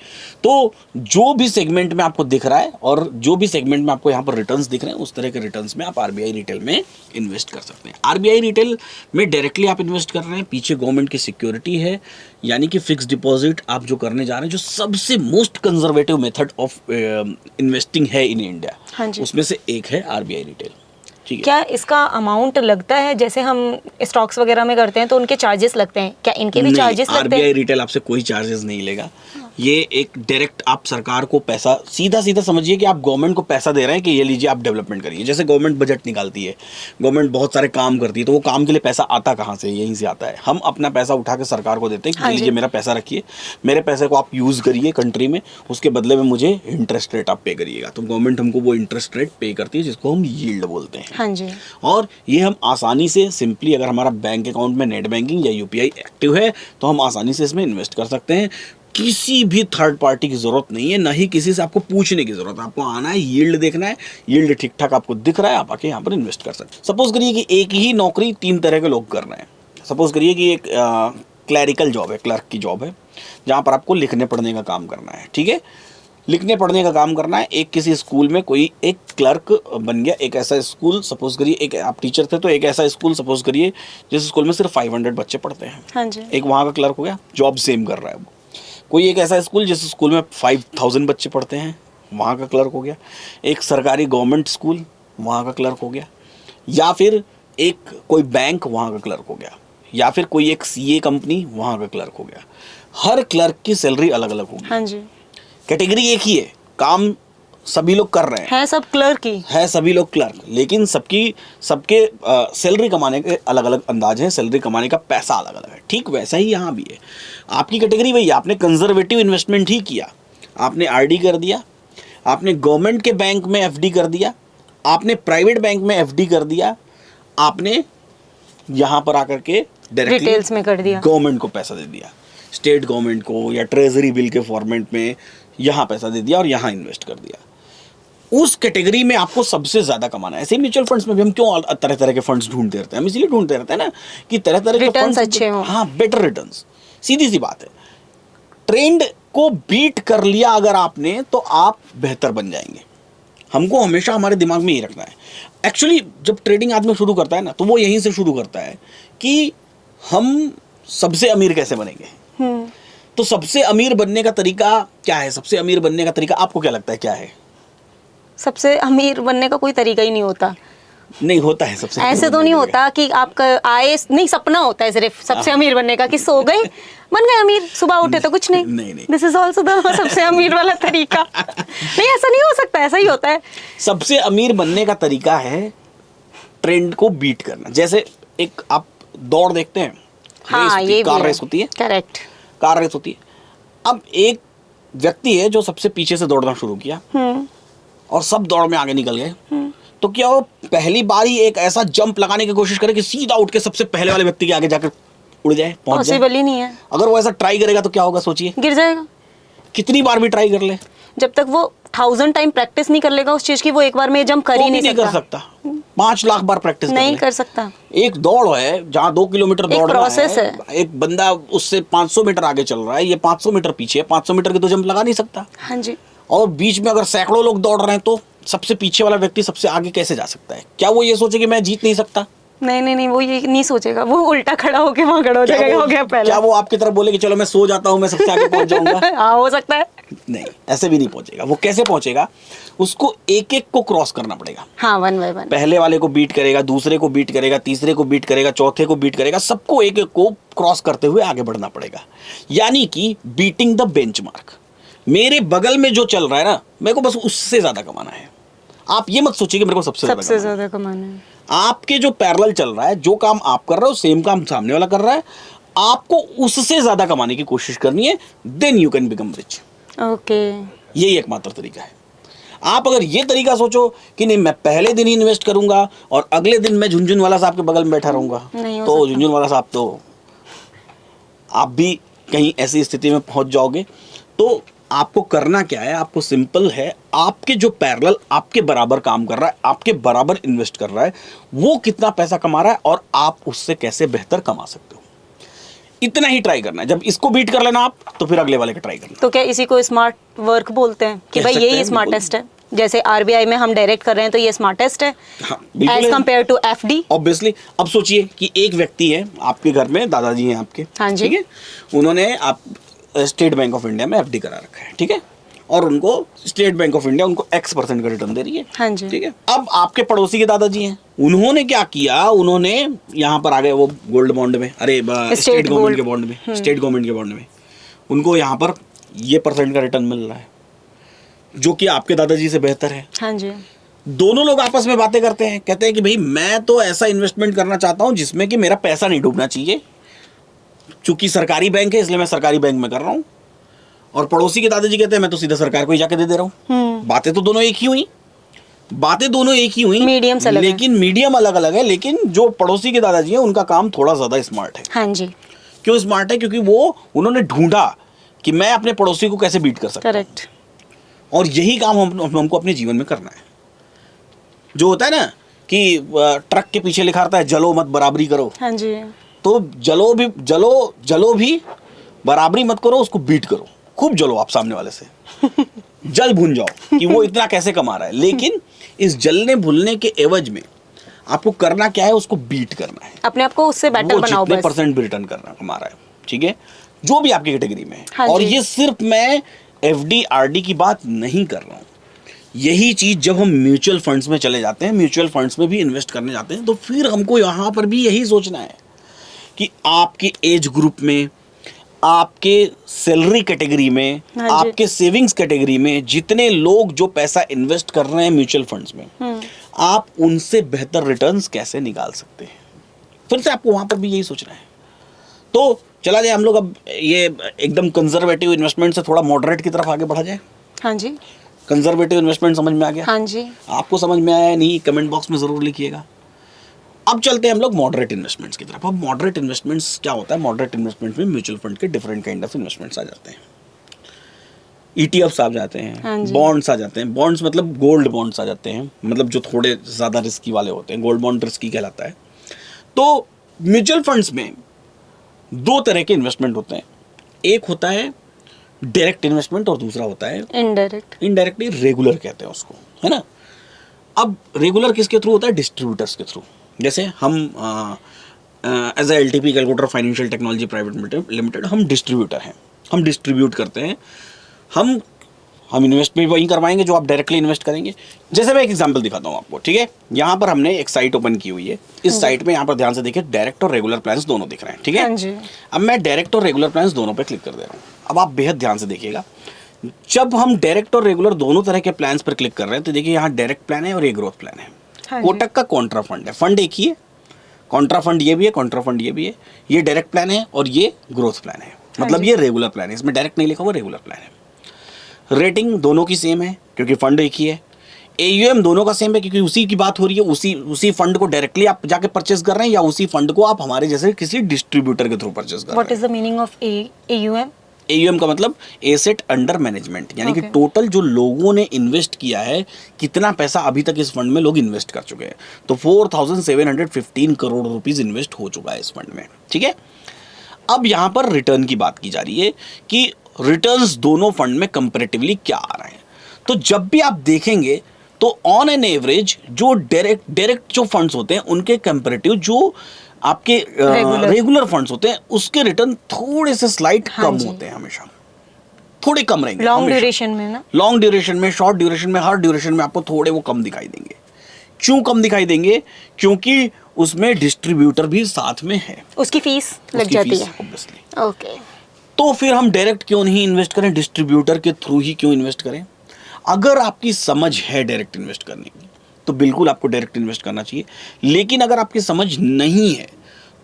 तो जो भी सेगमेंट में आपको दिख रहा है और जो भी सेगमेंट में आपको यहाँ पर रिटर्न्स दिख रहे हैं, उस तरह के रिटर्न्स में आप RBI रिटेल में इन्वेस्ट कर सकते हैं। RBI रिटेल में डायरेक्टली आप इन्वेस्ट कर रहे हैं, पीछे गवर्नमेंट की सिक्योरिटी है, यानी कि फिक्स डिपॉजिट आप जो करने जा रहे हैं, जो सबसे most conservative method of investing है इन इंडिया, हाँ, उसमें से एक है RBI रिटेल। ठीक है। क्या इसका अमाउंट लगता है, जैसे हम स्टॉक्स वगैरह में करते हैं तो उनके चार्जेस लगते हैं, क्या इनके भी चार्जेस लगते हैं? RBI रिटेल आपसे कोई चार्जेस नहीं लेगा। ये एक डायरेक्ट आप सरकार को पैसा, सीधा समझिए कि आप गवर्नमेंट को पैसा दे रहे हैं कि ये लीजिए आप डेवलपमेंट करिए। जैसे गवर्नमेंट बजट निकालती है, गवर्नमेंट बहुत सारे काम करती है, तो वो काम के लिए पैसा आता कहाँ से, यहीं से आता है। हम अपना पैसा उठा के सरकार को देते हैं कि लीजिए मेरा पैसा रखिए, मेरे पैसे को आप यूज़ करिए कंट्री में, उसके बदले में मुझे इंटरेस्ट रेट आप पे करिएगा। तो गवर्नमेंट हमको वो इंटरेस्ट रेट पे करती है, जिसको हम यील्ड बोलते हैं। हाँ जी। और ये हम आसानी से सिंपली, अगर हमारा बैंक अकाउंट में नेट बैंकिंग या UPI एक्टिव है तो हम आसानी से इसमें इन्वेस्ट कर सकते हैं। किसी भी थर्ड पार्टी की जरूरत नहीं है, ना ही किसी से आपको पूछने की जरूरत है। आपको आना है, यील्ड देखना है, यील्ड ठीक ठाक आपको दिख रहा है, आप आके यहाँ पर इन्वेस्ट कर सकते हैं। सपोज करिए कि एक ही नौकरी 3 तरह के लोग कर रहे हैं। सपोज करिए कि एक क्लैरिकल जॉब है, क्लर्क की जॉब है, जहाँ पर आपको लिखने पढ़ने का काम करना है। ठीक है, लिखने पढ़ने का काम करना है। एक किसी स्कूल में कोई एक क्लर्क बन गया, एक ऐसा स्कूल, सपोज करिए एक आप टीचर थे तो एक ऐसा स्कूल सपोज करिए जिस स्कूल में सिर्फ 500 बच्चे पढ़ते हैं। हाँ जी। एक वहाँ का क्लर्क हो गया, जॉब सेम कर रहा है वो। कोई एक ऐसा स्कूल जिस स्कूल में 5000 बच्चे पढ़ते हैं, वहाँ का क्लर्क हो गया। एक सरकारी गवर्नमेंट स्कूल, वहाँ का क्लर्क हो गया। या फिर एक कोई बैंक, वहाँ का क्लर्क हो गया। या फिर कोई एक CA कंपनी, वहाँ का क्लर्क हो गया। हर क्लर्क की सैलरी अलग अलग होगी। हाँ जी। कैटेगरी एक ही है, काम सभी लोग कर रहे हैं, सब क्लर्क ही है, सभी लोग क्लर्क, लेकिन सबके सैलरी कमाने के अलग अलग अंदाज हैं, सैलरी कमाने का पैसा अलग अलग है। ठीक वैसा ही यहाँ भी है। आपकी कैटेगरी वही, आपने कंजर्वेटिव इन्वेस्टमेंट ही किया, आपने RD कर दिया, आपने गवर्नमेंट के बैंक में FD कर दिया, आपने प्राइवेट बैंक में FD कर दिया, आपने यहाँ पर आकर के डायरेक्टली डिटेल्स में कर दिया, गवर्नमेंट को पैसा दे दिया, स्टेट गवर्नमेंट को या ट्रेजरी बिल के फॉर्मेट में यहाँ पैसा दे दिया और यहाँ इन्वेस्ट कर दिया। उस कैटेगरी में आपको सबसे ज्यादा कमाना है। ऐसे म्यूचुअल फंड्स में भी हम क्यों तरह तरह के फंड्स ढूंढते रहते हैं, हम इसीलिए ढूंढते रहते हैं ना कि तरह तरह के फंड्स अच्छे हों। हाँ, बेटर रिटर्न्स। सीधी सी बात है, ट्रेंड को बीट कर लिया अगर आपने तो आप बेहतर बन जाएंगे। हमको हमेशा हमारे दिमाग में ये रखना है। एक्चुअली जब ट्रेडिंग आदमी शुरू करता है ना, तो वो यहीं से शुरू करता है कि हम सबसे अमीर कैसे बनेंगे। तो सबसे अमीर बनने का तरीका क्या है? सबसे अमीर बनने का तरीका आपको क्या लगता है क्या है? सबसे अमीर बनने का कोई तरीका ही नहीं होता। नहीं होता है सबसे ऐसे तो नहीं होता कि आपका आए नहीं, सपना होता है सिर्फ सबसे अमीर बनने का कि सो गए बन गए अमीर, सुबह उठे तो कुछ नहीं। नहीं। दिस इज ऑल्सो द सबसे अमीर वाला तरीका। नहीं, ऐसा नहीं हो सकता, ऐसा ही होता है। सबसे अमीर बनने का तरीका है ट्रेंड को बीट करना। जैसे एक आप दौड़ देखते हैं, हाँ, ये कार रेस होती है, करेक्ट, कार रेस होती है। अब एक व्यक्ति है जो सबसे पीछे से दौड़ना शुरू किया और सब दौड़ में आगे निकल गए, तो क्या वो पहली बार ही एक ऐसा जंप लगाने की कोशिश करे कि सीधा उठ के सबसे पहले वाले व्यक्ति के आगे जाकर उड़ जाए, पहुंच जाए? पॉसिबल ही नहीं है। अगर वो ऐसा ट्राई करेगा तो क्या होगा सोचिए? गिर जाएगा। कितनी बार भी ट्राई कर ले, जब तक वो 1000 टाइम प्रैक्टिस नहीं कर लेगा उस चीज की, वो एक बार में जंप कर तो ही भी नहीं कर सकता। 5 लाख बार प्रैक्टिस नहीं कर सकता। एक दौड़ है जहाँ 2 किलोमीटर दौड़ना प्रोसेस है। एक बंदा उससे 500 मीटर आगे चल रहा है, ये 500 मीटर पीछे है, 500 मीटर की तो जंप लगा नहीं सकता। हाँ जी। और बीच में अगर सैकड़ों लोग दौड़ रहे हैं तो सबसे पीछे वाला व्यक्ति सबसे आगे कैसे जा सकता है? क्या वो ये सोचे कि मैं जीत नहीं सकता? नहीं, वो ये नहीं सोचेगा, वो उल्टा खड़ा होके वहां खड़ा हो जाएगा, हो गया पहले। क्या वो आपकी तरफ बोले कि चलो मैं सो जाता हूँ, मैं सबसे आगे पहुंच जाऊंगा? हाँ, हो सकता है। नहीं, ऐसे भी नहीं पहुंचेगा। वो कैसे पहुंचेगा? उसको एक एक को क्रॉस करना पड़ेगा। हाँ, 1 बाय 1। पहले वाले को बीट करेगा, दूसरे को बीट करेगा, तीसरे को बीट करेगा, चौथे को बीट करेगा, सबको एक एक को क्रॉस करते हुए आगे बढ़ना पड़ेगा। यानी कि बीटिंग द बेंचमार्क। मेरे बगल में जो चल रहा है ना, मेरे को बस उससे ज्यादा कमाना है। आप ये मत सोचिए कि मेरे को सबसे ज्यादा कमाना है। आपके जो पैरेलल चल रहा है, जो काम आप कर रहे हो सेम काम सामने वाला कर रहा है, आपको उससे ज्यादा कमाने की कोशिश करनी है, then you can become rich. Okay, यही एकमात्र तरीका है। आप अगर ये तरीका सोचो कि नहीं मैं पहले दिन ही इन्वेस्ट करूंगा और अगले दिन मैं झुनझुनवाला साहब के बगल में बैठा रहूंगा, तो झुनझुनवाला साहब तो आप भी कहीं ऐसी स्थिति में पहुंच जाओगे। तो आपको करना क्या है? आपको सिंपल है, आपके जो पैरेलल आपके बराबर काम कर रहा है, आपके बराबर इन्वेस्ट कर रहा है, वो कितना पैसा कमा रहा है और आप उससे कैसे बेहतर कमा सकते हो, इतना ही ट्राई करना है। जब इसको बीट कर लेना आप, तो फिर अगले वाले का ट्राई करना। तो क्या इसी को स्मार्ट वर्क बोलते हैं कि भाई यही स्मार्टेस्ट है? जैसे आरबीआई में हम डायरेक्ट कर रहे हैं तो ये स्मार्टेस्ट है as compare to FD. Obviously. अब सोचिए कि एक व्यक्ति है आपके घर में, दादाजी हैं आपके, हाँ जी, ठीक है, उन्होंने आप स्टेट बैंक ऑफ इंडिया में एफडी करा रखा है, ठीक है, और उनको स्टेट बैंक ऑफ इंडिया उनको X% का रिटर्न दे रही है, हाँ जी, ठीक है। अब आपके पड़ोसी के दादाजी हैं, उन्होंने क्या किया? उन्होंने यहाँ पर आ गए वो गोल्ड बॉन्ड में, अरे स्टेट गवर्नमेंट के बॉन्ड में, स्टेट गवर्नमेंट के बॉन्ड में उनको यहाँ पर ये % का रिटर्न मिल रहा है, जो कि आपके दादाजी से बेहतर है। हाँ जी। दोनों लोग आपस में बातें करते हैं, कहते हैं कि भाई मैं तो ऐसा इन्वेस्टमेंट करना चाहता हूं जिसमें कि मेरा पैसा नहीं डूबना चाहिए, चूंकि सरकारी बैंक है इसलिए मैं सरकारी बैंक में कर रहा हूं। और पड़ोसी के दादाजी कहते हैं मैं तो सीधा सरकार को ही जाके दे रहा हूं। बातें तो दोनों एक ही हुई, मीडियम लेकिन मीडियम अलग अलग है। लेकिन जो पड़ोसी के दादाजी हैं उनका काम थोड़ा ज्यादा स्मार्ट है। हाँ जी। क्यों स्मार्ट है? क्योंकि वो उन्होंने ढूंढा कि मैं अपने पड़ोसी को कैसे बीट कर सकता हूं। करेक्ट। और यही काम हमको अपने जीवन में करना है। जो होता है ना कि ट्रक के पीछे लिखा रहता है जलो मत बराबरी करो। हाँ जी। तो जलो भी बराबरी मत करो, उसको बीट करो, खूब जलो आप सामने वाले से जल भून जाओ कि वो इतना कैसे कमा रहा है। लेकिन इस जलने भूलने के एवज में आपको करना क्या है? उसको बीट करना है, अपने आप को उससे बेटर बनाओ, जितने % भी रिटर्न करना कमा रहा है, ठीक है, जो भी आपकी कैटेगरी में है। हाँ और ये सिर्फ मैं FD RD की बात नहीं कर रहा हूँ। यही चीज जब हम म्यूचुअल फंड्स में चले जाते हैं, म्यूचुअल फंड्स में भी इन्वेस्ट करने जाते हैं, तो फिर हमको यहाँ पर भी यही सोचना है कि आपके एज ग्रुप में, आपके सैलरी कैटेगरी में, आपके सेविंग्स कैटेगरी में जितने लोग जो पैसा इन्वेस्ट कर रहे हैं म्यूचुअल फंड्स में, आप उनसे बेहतर रिटर्न्स कैसे निकाल सकते हैं। फिर से आपको वहां पर भी यही सोचना है। तो चला जाए हम लोग अब ये एकदम कंजर्वेटिव इन्वेस्टमेंट से थोड़ा मॉडरेट की तरफ आगे बढ़ा जाए। हाँ जी। कंजर्वेटिव इन्वेस्टमेंट समझ में आ गया? हाँ जी। आपको समझ में आया नहीं? कमेंट बॉक्स में जरूर लिखिएगा। अब चलते हैं हम लोग मॉडरेट इन्वेस्टमेंट्स की तरफ। अब मॉडरेट इन्वेस्टमेंट्स क्या होता है? मॉडरेट इन्वेस्टमेंट में म्यूचुअल फंड के डिफरेंट काइंड ऑफ इन्वेस्टमेंट्स आ जाते हैं, ETFs आ जाते हैं, बॉन्ड्स आ जाते हैं। बॉन्ड्स मतलब गोल्ड बॉन्ड्स आ जाते हैं, मतलब जो थोड़े ज़्यादा रिस्की वाले होते हैं। गोल्ड बॉन्ड रिस्की कहलाता है। तो म्यूचुअल फंड्स में 2 तरह के इन्वेस्टमेंट होते हैं। एक होता है डायरेक्ट इन्वेस्टमेंट और दूसरा होता है इनडायरेक्ट। इनडायरेक्टली रेगुलर कहते हैं उसको, है ना। अब रेगुलर किसके थ्रू होता है? डिस्ट्रीब्यूटर्स के थ्रू। जैसे हम as a LTP calculator financial technology private limited हम डिस्ट्रीब्यूटर हैं, हम डिस्ट्रीब्यूट करते हैं, हम इन्वेस्ट भी वही करवाएंगे जो आप डायरेक्टली इन्वेस्ट करेंगे। जैसे मैं एक एग्जांपल दिखाता हूँ आपको, ठीक है। यहाँ पर हमने एक साइट ओपन की हुई है, इस साइट में यहाँ पर ध्यान से देखिए डायरेक्ट और रेगुलर प्लान्स दोनों दिख रहे हैं, ठीक है। अब मैं डायरेक्ट और रेगुलर प्लान्स दोनों पे क्लिक कर दे रहा हूँ। अब आप बेहद ध्यान से देखिएगा, जब हम डायरेक्ट और रेगुलर दोनों तरह के प्लान्स पर क्लिक कर रहे हैं तो देखिए यहाँ डायरेक्ट प्लान है और ये ग्रोथ प्लान है। कोटक का कॉन्ट्रा फंड है, फंड एक ही है, कॉन्ट्रा फंड ये भी है, कॉन्ट्रा फंड ये भी है। ये डायरेक्ट प्लान है और ये ग्रोथ प्लान है, मतलब ये रेगुलर प्लान है, इसमें डायरेक्ट नहीं लिखा हुआ, रेगुलर प्लान है। रेटिंग दोनों की सेम है क्योंकि फंड एक ही है। AUM दोनों का सेम है क्योंकि उसी की बात हो रही है, उसी फंड को डायरेक्टली आप जाके परचेज कर रहे हैं या उसी फंड को आप हमारे जैसे किसी डिस्ट्रीब्यूटर के थ्रू परचेज कर रहे हैं। What is the meaning of AUM? AUM का मतलब एसेट अंडर मैनेजमेंट, यानी कि टोटल जो लोगों ने इन्वेस्ट किया है, कितना पैसा अभी तक इस फंड में लोग इन्वेस्ट कर चुके हैं। तो 4715 करोड़ रुपीज इन्वेस्ट हो चुका है इस फंड में, ठीक है। अब यहाँ पर रिटर्न की बात की जा रही है कि रिटर्न्स दोनों फंड में कंपैरेटिवली क्या आ रहे हैं। तो जब भी आप देखेंगे तो ऑन एन एवरेज जो डायरेक्ट जो फंड्स होते हैं उनके कंपैरेटिव जो आपके रेगुलर फंड्स होते हैं उसके रिटर्न थोड़े से स्लाइट कम होते हैं, हमेशा थोड़े कम रहेंगे। लॉन्ग ड्यूरेशन में ना, लॉन्ग ड्यूरेशन में, शॉर्ट ड्यूरेशन में, हर ड्यूरेशन में आपको थोड़े वो कम दिखाई देंगे। क्यों कम दिखाई देंगे? क्योंकि उसमें डिस्ट्रीब्यूटर भी साथ में है, उसकी फीस लग जाती है ऑब्वियसली। ओके। तो फिर हम डायरेक्ट क्यों नहीं इन्वेस्ट करें, डिस्ट्रीब्यूटर के थ्रू ही क्यों इन्वेस्ट करें? अगर आपकी समझ है डायरेक्ट इन्वेस्ट करने की तो बिल्कुल आपको डायरेक्ट इन्वेस्ट करना चाहिए, लेकिन अगर आपकी समझ नहीं है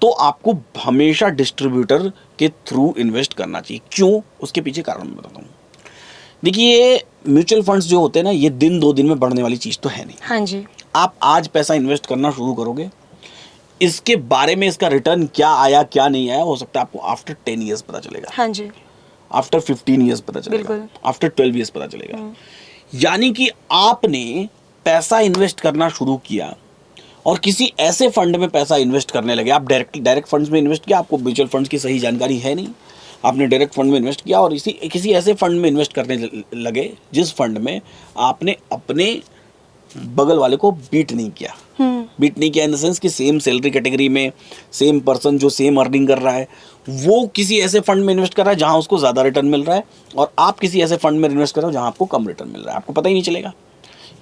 तो आपको हमेशा डिस्ट्रीब्यूटर के थ्रू इन्वेस्ट करना चाहिए। क्यों? उसके पीछे कारण मैं बताता हूँ। देखिए म्यूचुअल फंड्स जो होते हैं ना, ये दिन दो दिन में बढ़ने वाली चीज़ तो है नहीं। हाँ जी। आप आज पैसा इन्वेस्ट करना शुरू करोगे, इसके बारे में इसका रिटर्न क्या आया क्या नहीं आया हो सकता है आपको आफ्टर 10 ईयर्स पता चलेगा। हाँ जी। आफ्टर 15 ईयर्स पता चलेगा, आफ्टर 12 ईयर्स पता चलेगा। यानी कि आपने पैसा इन्वेस्ट करना शुरू किया और किसी ऐसे फंड में पैसा इन्वेस्ट करने लगे, आप डायरेक्ट फंड्स में इन्वेस्ट किया, आपको म्यूचुअल फंड्स की सही जानकारी है नहीं, आपने डायरेक्ट फंड में इन्वेस्ट किया और किसी ऐसे फंड में इन्वेस्ट करने लगे जिस फंड में आपने अपने बगल वाले को बीट नहीं किया। बीट नहीं किया इन द सेंस कि सेम सैलरी कैटेगरी में सेम पर्सन जो सेम अर्निंग कर रहा है वो किसी ऐसे फंड में इन्वेस्ट कर रहा है जहां उसको ज़्यादा रिटर्न मिल रहा है और आप किसी ऐसे फंड में इन्वेस्ट कर रहे हो जहां आपको कम रिटर्न मिल रहा है। आपको पता ही नहीं चलेगा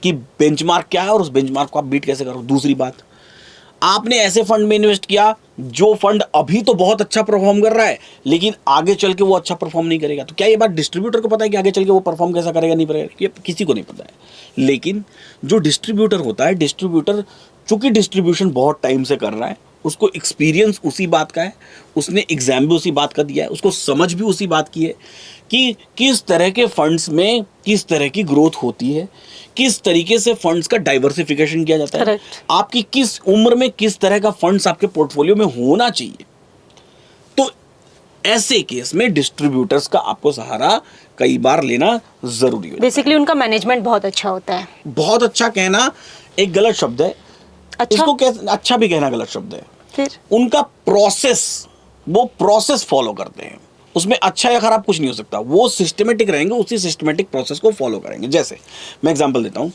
कि बेंचमार्क क्या है और उस बेंचमार्क को आप बीट कैसे करो। दूसरी बात, आपने ऐसे फंड में इन्वेस्ट किया जो फंड अभी तो बहुत अच्छा परफॉर्म कर रहा है लेकिन आगे चल के वो अच्छा परफॉर्म नहीं करेगा। तो क्या ये बात डिस्ट्रीब्यूटर को पता है कि आगे चल के वो परफॉर्म कैसा करेगा नहीं करेगा? ये किसी को नहीं पता है। लेकिन जो डिस्ट्रीब्यूटर होता है, डिस्ट्रीब्यूटर चूंकि डिस्ट्रीब्यूशन बहुत टाइम से कर रहा है, उसको एक्सपीरियंस उसी बात का है, उसने एग्जाम भी उसी बात का दिया है, उसको समझ भी उसी बात की है कि किस तरह के फंड्स में किस तरह की ग्रोथ होती है, किस तरीके से फंड्स का डाइवर्सिफिकेशन किया जाता है, आपकी किस उम्र में किस तरह का फंड्स आपके पोर्टफोलियो में होना चाहिए। तो ऐसे केस में डिस्ट्रीब्यूटर्स का आपको सहारा कई बार लेना जरूरी है। बेसिकली उनका मैनेजमेंट बहुत अच्छा होता है। बहुत अच्छा कहना एक गलत शब्द है, अच्छा? इसको अच्छा भी कहना गलत शब्द है। फिर उनका वो प्रोसेस फॉलो करते हैं, उसमें अच्छा या खराब कुछ नहीं हो सकता, वो सिस्टमेटिक रहेंगे, उसी सिस्टमेटिक प्रोसेस को फॉलो करेंगे। जैसे मैं एग्जांपल देता हूँ,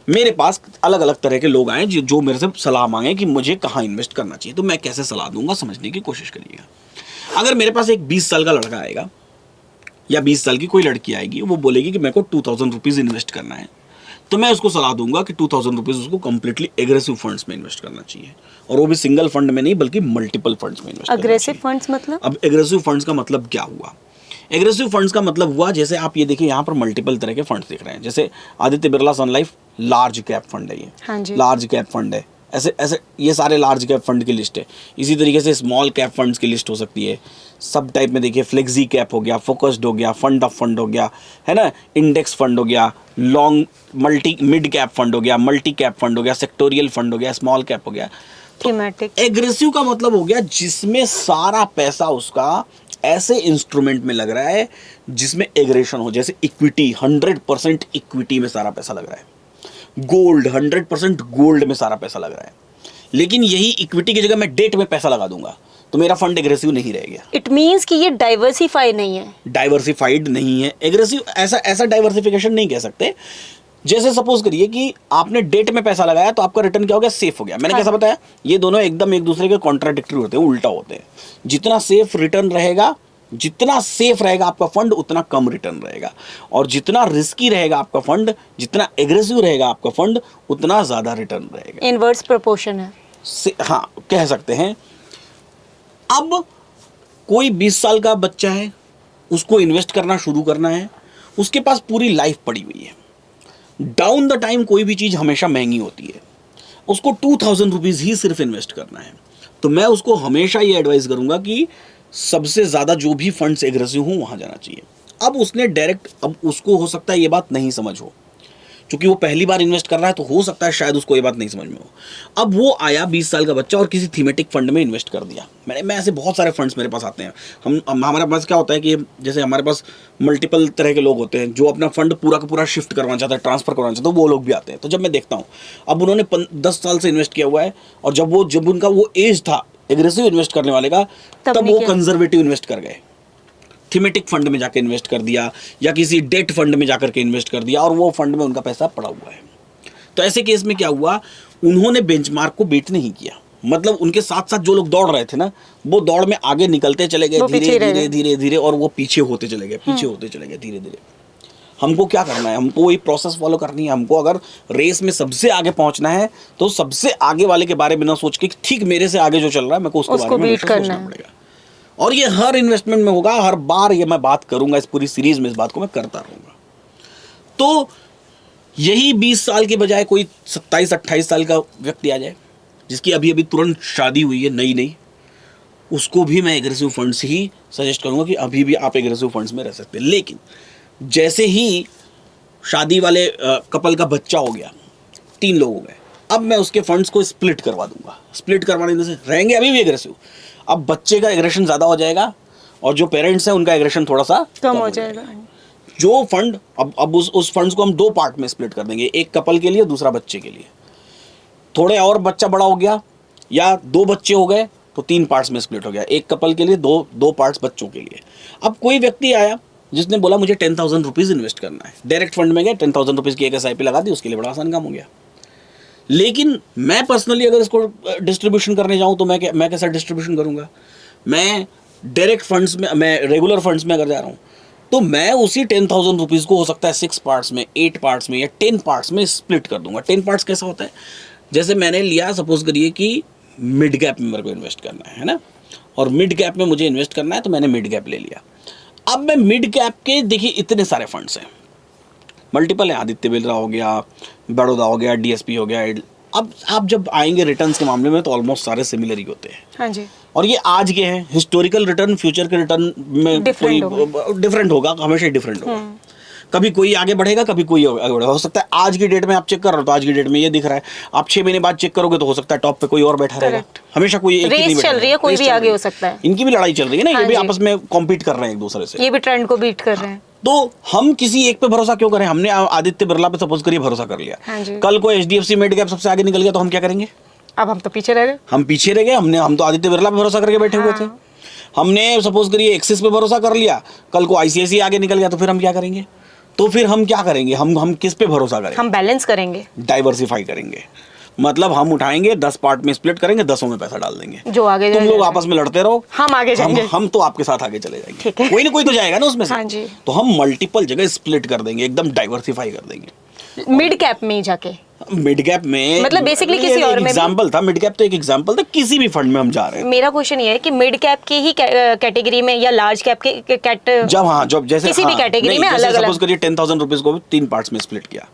मेरे पास अलग अलग तरह के लोग आए जो मेरे से सलाह मांगे कि मुझे कहाँ इन्वेस्ट करना चाहिए, तो मैं कैसे सलाह दूंगा समझने की कोशिश करिएगा। अगर मेरे पास एक 20 साल का लड़का आएगा या 20 साल की कोई लड़की आएगी, वो बोलेगी कि मेरे को 2000 रुपीज़ इन्वेस्ट करना है, तो मैं उसको सलाह दूंगा कि 2000 रुपीज़ उसको कंप्लीटली एग्रेसिव फंड्स में इन्वेस्ट करना चाहिए, और वो भी सिंगल फंड में नहीं बल्कि मल्टीपल फंड्स में इन्वेस्ट। अग्रेसिव फंड्स मतलब? अब एग्रेसिव फंड्स का मतलब क्या हुआ? एग्रेसिव फंड्स का मतलब हुआ, जैसे आप ये देखिए यहाँ पर मल्टीपल तरह के फंड्स दिख रहे हैं। जैसे आदित्य बिरला सन लाइफ लार्ज कैप फंड है, ये हाँ जी, लार्ज कैप फंड है। ऐसे ये सारे लार्ज कैप फंड की लिस्ट है। इसी तरीके से स्मॉल कैप फंड्स की लिस्ट हो सकती है। सब टाइप में देखिए, फ्लेक्सी कैप हो गया, फोकस्ड हो गया, फंड ऑफ फंड हो गया, है ना, इंडेक्स फंड हो गया, लॉन्ग मिड कैप फंड हो गया, मल्टी कैप फंड हो गया, सेक्टोरियल फंड हो गया, स्मॉल कैप हो गया। थीमेटिक। एग्रेसिव का मतलब हो गया जिसमें सारा पैसा उसका ऐसे इंस्ट्रूमेंट में लग रहा है जिसमें एग्रेशन हो, जैसे इक्विटी, 100% इक्विटी में सारा पैसा लग रहा है, गोल्ड 100% गोल्ड में सारा पैसा लग रहा है। लेकिन यही इक्विटी की जगह मैं डेट में पैसा लगा दूंगा तो मेरा फंड एग्रेसिव नहीं रहेगा। इट मीन्स कि ये डाइवर्सिफाई नहीं है, डाइवर्सिफाइड नहीं है, एग्रेसिव ऐसा डाइवर्सिफिकेशन नहीं कह सकते। जैसे सपोज करिए कि आपने डेट में पैसा लगाया तो आपका रिटर्न क्या हो गया, सेफ हो गया। मैंने कैसा बताया, ये दोनों एकदम एक दूसरे के कॉन्ट्राडिक्टरी होते हैं, उल्टा होते हैं। जितना सेफ रिटर्न रहेगा, जितना सेफ रहेगा आपका फंड, उतना कम रिटर्न रहेगा, और जितना रिस्की रहेगा आपका फंड, जितना एग्रेसिव रहेगा आपका फंड, उतना ज्यादा रिटर्न रहेगा। इनवर्स प्रोपोर्शन है। हाँ, कह सकते हैं। अब कोई 20 साल का बच्चा है, उसको इन्वेस्ट करना शुरू करना है, उसके पास पूरी लाइफ पड़ी हुई है। डाउन द टाइम कोई भी चीज़ हमेशा महंगी होती है, उसको 2000 रुपीज़ ही सिर्फ इन्वेस्ट करना है। तो मैं उसको हमेशा ये एडवाइस करूंगा कि सबसे ज़्यादा जो भी फंड्स एग्रेसिव हों वहाँ जाना चाहिए। अब उसने डायरेक्ट, अब उसको हो सकता है ये बात नहीं समझ हो, क्योंकि वो पहली बार इन्वेस्ट कर रहा है, तो हो सकता है शायद उसको ये बात नहीं समझ में हो। अब वो आया 20 साल का बच्चा और किसी थीमेटिक फंड में इन्वेस्ट कर दिया। मैं ऐसे बहुत सारे फंड्स मेरे पास आते हैं। हमारे पास क्या होता है कि जैसे हमारे पास मल्टीपल तरह के लोग होते हैं जो अपना फंड पूरा का पूरा शिफ्ट करवाना चाहते हैं, ट्रांसफर करवाना चाहते हैं, तो वो लोग भी आते हैं। तो जब मैं देखता हूँ, अब उन्होंने 10 साल से इन्वेस्ट किया हुआ है, और जब उनका वो एज था एग्रेसिव इन्वेस्ट करने वाले का, तब वो कंजर्वेटिव इन्वेस्ट कर गए, थीमेटिक फंड में जाकर इन्वेस्ट कर दिया, या किसी डेट फंड में जाकर के इन्वेस्ट कर दिया, और वो फंड में उनका पैसा पड़ा हुआ है। तो ऐसे केस में क्या हुआ, उन्होंने बेंचमार्क को बीट नहीं किया। मतलब उनके साथ साथ जो लोग दौड़ रहे थे ना, वो दौड़ में आगे निकलते चले गए, धीरे धीरे, और वो पीछे होते चले गए, धीरे धीरे। हमको क्या करना है, हमको वही प्रोसेस फॉलो करनी है। हमको अगर रेस में सबसे आगे पहुंचना है, तो सबसे आगे वाले के बारे में ना सोच के ठीक मेरे से आगे जो चल रहा है, मेरे को उसके बारे में सोचना पड़ेगा। और ये हर इन्वेस्टमेंट में होगा, हर बार ये मैं बात करूंगा, इस पूरी सीरीज में इस बात को मैं करता रहूंगा। तो यही 20 साल के बजाय कोई 27-28 साल का व्यक्ति आ जाए, जिसकी अभी अभी तुरंत शादी हुई है, नई, उसको भी मैं एग्रेसिव फंड्स ही सजेस्ट करूंगा कि अभी भी आप एग्रेसिव फंड्स में रह सकते हैं। लेकिन जैसे ही शादी वाले कपल का बच्चा हो गया, 3 लोग हो गए, अब मैं उसके फंड्स को स्प्लिट करवा दूंगा। स्प्लिट करवाने से रहेंगे अभी भी एग्रेसिव, अब बच्चे का एग्रेशन ज़्यादा हो जाएगा, और जो पेरेंट्स हैं उनका एग्रेशन थोड़ा सा कम हो जाएगा। जो फंड, अब उस फंड्स को हम 2 पार्ट में स्प्लिट कर देंगे, एक कपल के लिए, दूसरा बच्चे के लिए। थोड़े और बच्चा बड़ा हो गया, या 2 बच्चे हो गए, तो 3 पार्ट्स में स्प्लिट हो गया, एक कपल के लिए, 2 पार्ट्स बच्चों के लिए। अब कोई व्यक्ति आया जिसने बोला मुझे 10,000 रुपीज़ इन्वेस्ट करना है, डायरेक्ट फंड में गया, 10,000 रुपीज़ की एक SIP लगा दी, उसके लिए बड़ा आसान काम हो गया। लेकिन मैं पर्सनली अगर इसको डिस्ट्रीब्यूशन करने जाऊं, तो मैं कैसा डिस्ट्रीब्यूशन करूंगा? मैं डायरेक्ट फंड्स में, मैं रेगुलर फंड्स में अगर जा रहा हूं, तो मैं उसी 10,000 रुपीज़ को हो सकता है 6 पार्ट्स में, 8 पार्ट्स में, या 10 पार्ट्स में स्प्लिट कर दूंगा। 10 पार्ट्स कैसा होता है, जैसे मैंने लिया, सपोज करिए कि मिड गैप में मेरे को इन्वेस्ट करना है ना, और मिड गैप में मुझे इन्वेस्ट करना है, तो मैंने मिड गैप ले लिया। अब मैं मिड गैप के, देखिए इतने सारे फंड्स हैं, मल्टीपल है, आदित्य बिरला हो गया, बड़ौदा हो गया, DSP हो गया। अब आप जब आएंगे रिटर्न्स के मामले में, तो ऑलमोस्ट सारे सिमिलर ही होते हैं। हाँ जी। और ये आज के हैं, हिस्टोरिकल रिटर्न फ्यूचर के रिटर्न में कोई डिफरेंट होगा, हमेशा डिफरेंट होगा। कभी कोई आगे बढ़ेगा, कभी कोई आगे बढ़ेगा। हो सकता है आज की डेट में आप चेक कर रहे हो, तो आज की डेट में ये दिख रहा है, आप 6 महीने बाद चेक करोगे तो हो सकता है टॉप पे कोई और बैठा रहेगा। हमेशा कोई एक ही नहीं बैठा, चल रही है, कोई भी आगे हो सकता है। इनकी भी लड़ाई चल रही है ना, ये भी आपस में कॉम्पीट कर रहे हैं एक दूसरे से, ये भी ट्रेंड को बीट कर रहे हैं। तो हम किसी एक पे भरोसा क्यों करें? हमने आदित्य बिरला पे सपोज करिए भरोसा कर लिया, कल को HDFC मिड कैप सबसे आगे निकल गया, तो हम क्या करेंगे? अब हम तो पीछे रह गए। हम तो आदित्य बिरला पे भरोसा करके बैठे हुए थे। हमने सपोज करिए एक्सिस पे भरोसा कर लिया, कल को ICICI आगे निकल गया, तो फिर हम क्या करेंगे? हम क्या करेंगे? हम किस पे भरोसा करेंगे? हम बैलेंस करेंगे, डाइवर्सिफाई करेंगे। मतलब हम उठाएंगे, 10 पार्ट में स्प्लिट करेंगे, 10 में पैसा डाल देंगे। जो आगे तुम लोग आपस में लड़ते रहो, हम आगे जाएंगे, हम तो आपके साथ आगे चले जाएंगे। ठीक है, कोई ना कोई तो जाएगा ना उसमें से। हाँ जी। तो हम मल्टीपल जगह स्प्लिट कर देंगे, एकदम डाइवर्सिफाई कर देंगे। मिड कैप में ही जाके, मिड कैप में मतलब बेसिकली किसी और में एग्जांपल था, मिड कैप तो एक एग्जांपल था, किसी भी फंड में हम जा रहे हैं। मेरा क्वेश्चन ये है कि मिड कैप की ही कैटेगरी में या लार्ज कैप के जब जैसे किसी भी कैटेगरी में अलग अलग, सपोज करिए 10,000 रुपीज को 3 पार्ट्स में स्प्लिट किया,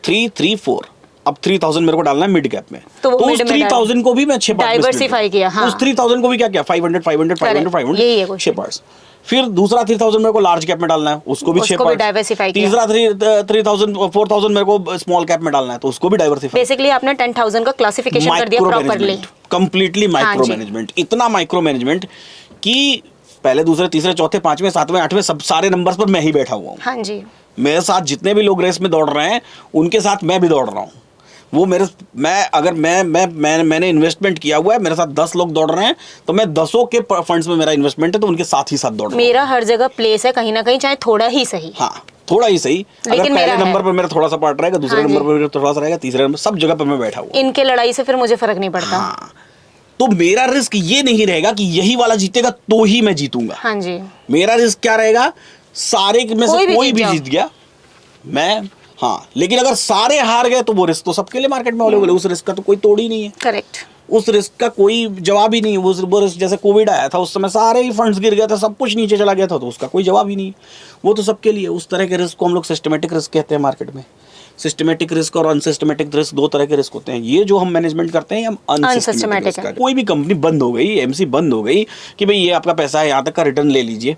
3, 3, 4, अब 3,000 मेरे को डालना है मिड कैप में, तो उस 3,000 को भी मैं 6 पार्ट में डाइवर्सिफाई किया। हाँ। उस 3,000 को भी क्या किया, 500, 500, 500, 500, 6 पार्ट्स। फिर दूसरा 3,000 मेरे को लार्ज कैप में डालना है, उसको भी 6 पार्ट डाइवर्सिफाई किया। तीसरा 3,000, 4,000 मेरे को स्मॉल कैप में डालना है, तो उसको भी डाइवर्सिफाई। बेसिकली आपने 10,000 का क्लासिफिकेशन कर दिया प्रॉपर्ली, कंप्लीटली माइक्रो मैनेजमेंट। इतना माइक्रो मैनेजमेंट कि पहले, दूसरे, तीसरे, चौथे, 5वें, 7वें, 8वें सब सारे नंबर्स पर मैं ही बैठा हुआ हूँ। हाँ जी। मेरे साथ जितने भी लोग रेस में दौड़ रहे हैं, उनके साथ मैं भी दौड़ रहा हूँ। वो मैंने इन्वेस्टमेंट किया हुआ है, मेरे साथ 10 लोग दौड़ रहे हैं, तो मैं 10 के फंड्स में मेरा इन्वेस्टमेंट है, तो उनके साथ ही साथ दौड़ रहा हूं। मेरा हर जगह प्लेस है कहीं ना कहीं, चाहे थोड़ा ही सही। हाँ, थोड़ा ही सही। अगर पहले नंबर पर मेरा थोड़ा सा पार्ट रहेगा, दूसरे नंबर पर मेरा थोड़ा सा रहेगा, तीसरे नंबर, सब जगह पर मैं बैठा हुआ। इनके लड़ाई से फिर मुझे फर्क नहीं पड़ता। हाँ, तो मेरा रिस्क ये नहीं रहेगा कि यही वाला जीतेगा तो ही मैं जीतूंगा। हाँ जी, मेरा रिस्क क्या रहेगा, सारे में से कोई भी जीत गया मैं, हाँ, लेकिन अगर सारे हार गए तो वो रिस्क तो सबके लिए मार्केट में अवेलेबल है, उस रिस्क का तो कोई तोड़ ही नहीं है। करेक्ट। उस रिस्क का कोई जवाब ही नहीं है। वो रिस्क जैसे कोविड आया था, उस समय सारे ही फंड्स गिर गया था, सब कुछ नीचे चला गया था, तो उसका कोई जवाब ही नहीं है। वो तो सबके लिए। उस तरह के रिस्क को हम लोग सिस्टमेटिक रिस्क कहते हैं मार्केट में। सिस्टमेटिक रिस्क और अनसिस्टमेटिक रिस्क, दो तरह के रिस्क होते हैं। ये जो हम मैनेजमेंट करते हैं, हम अनसिस्टमेटिक रिस्क है। कोई भी कंपनी बंद हो गई, एमसी बंद हो गई कि भाई ये आपका पैसा है, यहाँ तक का रिटर्न ले लीजिए,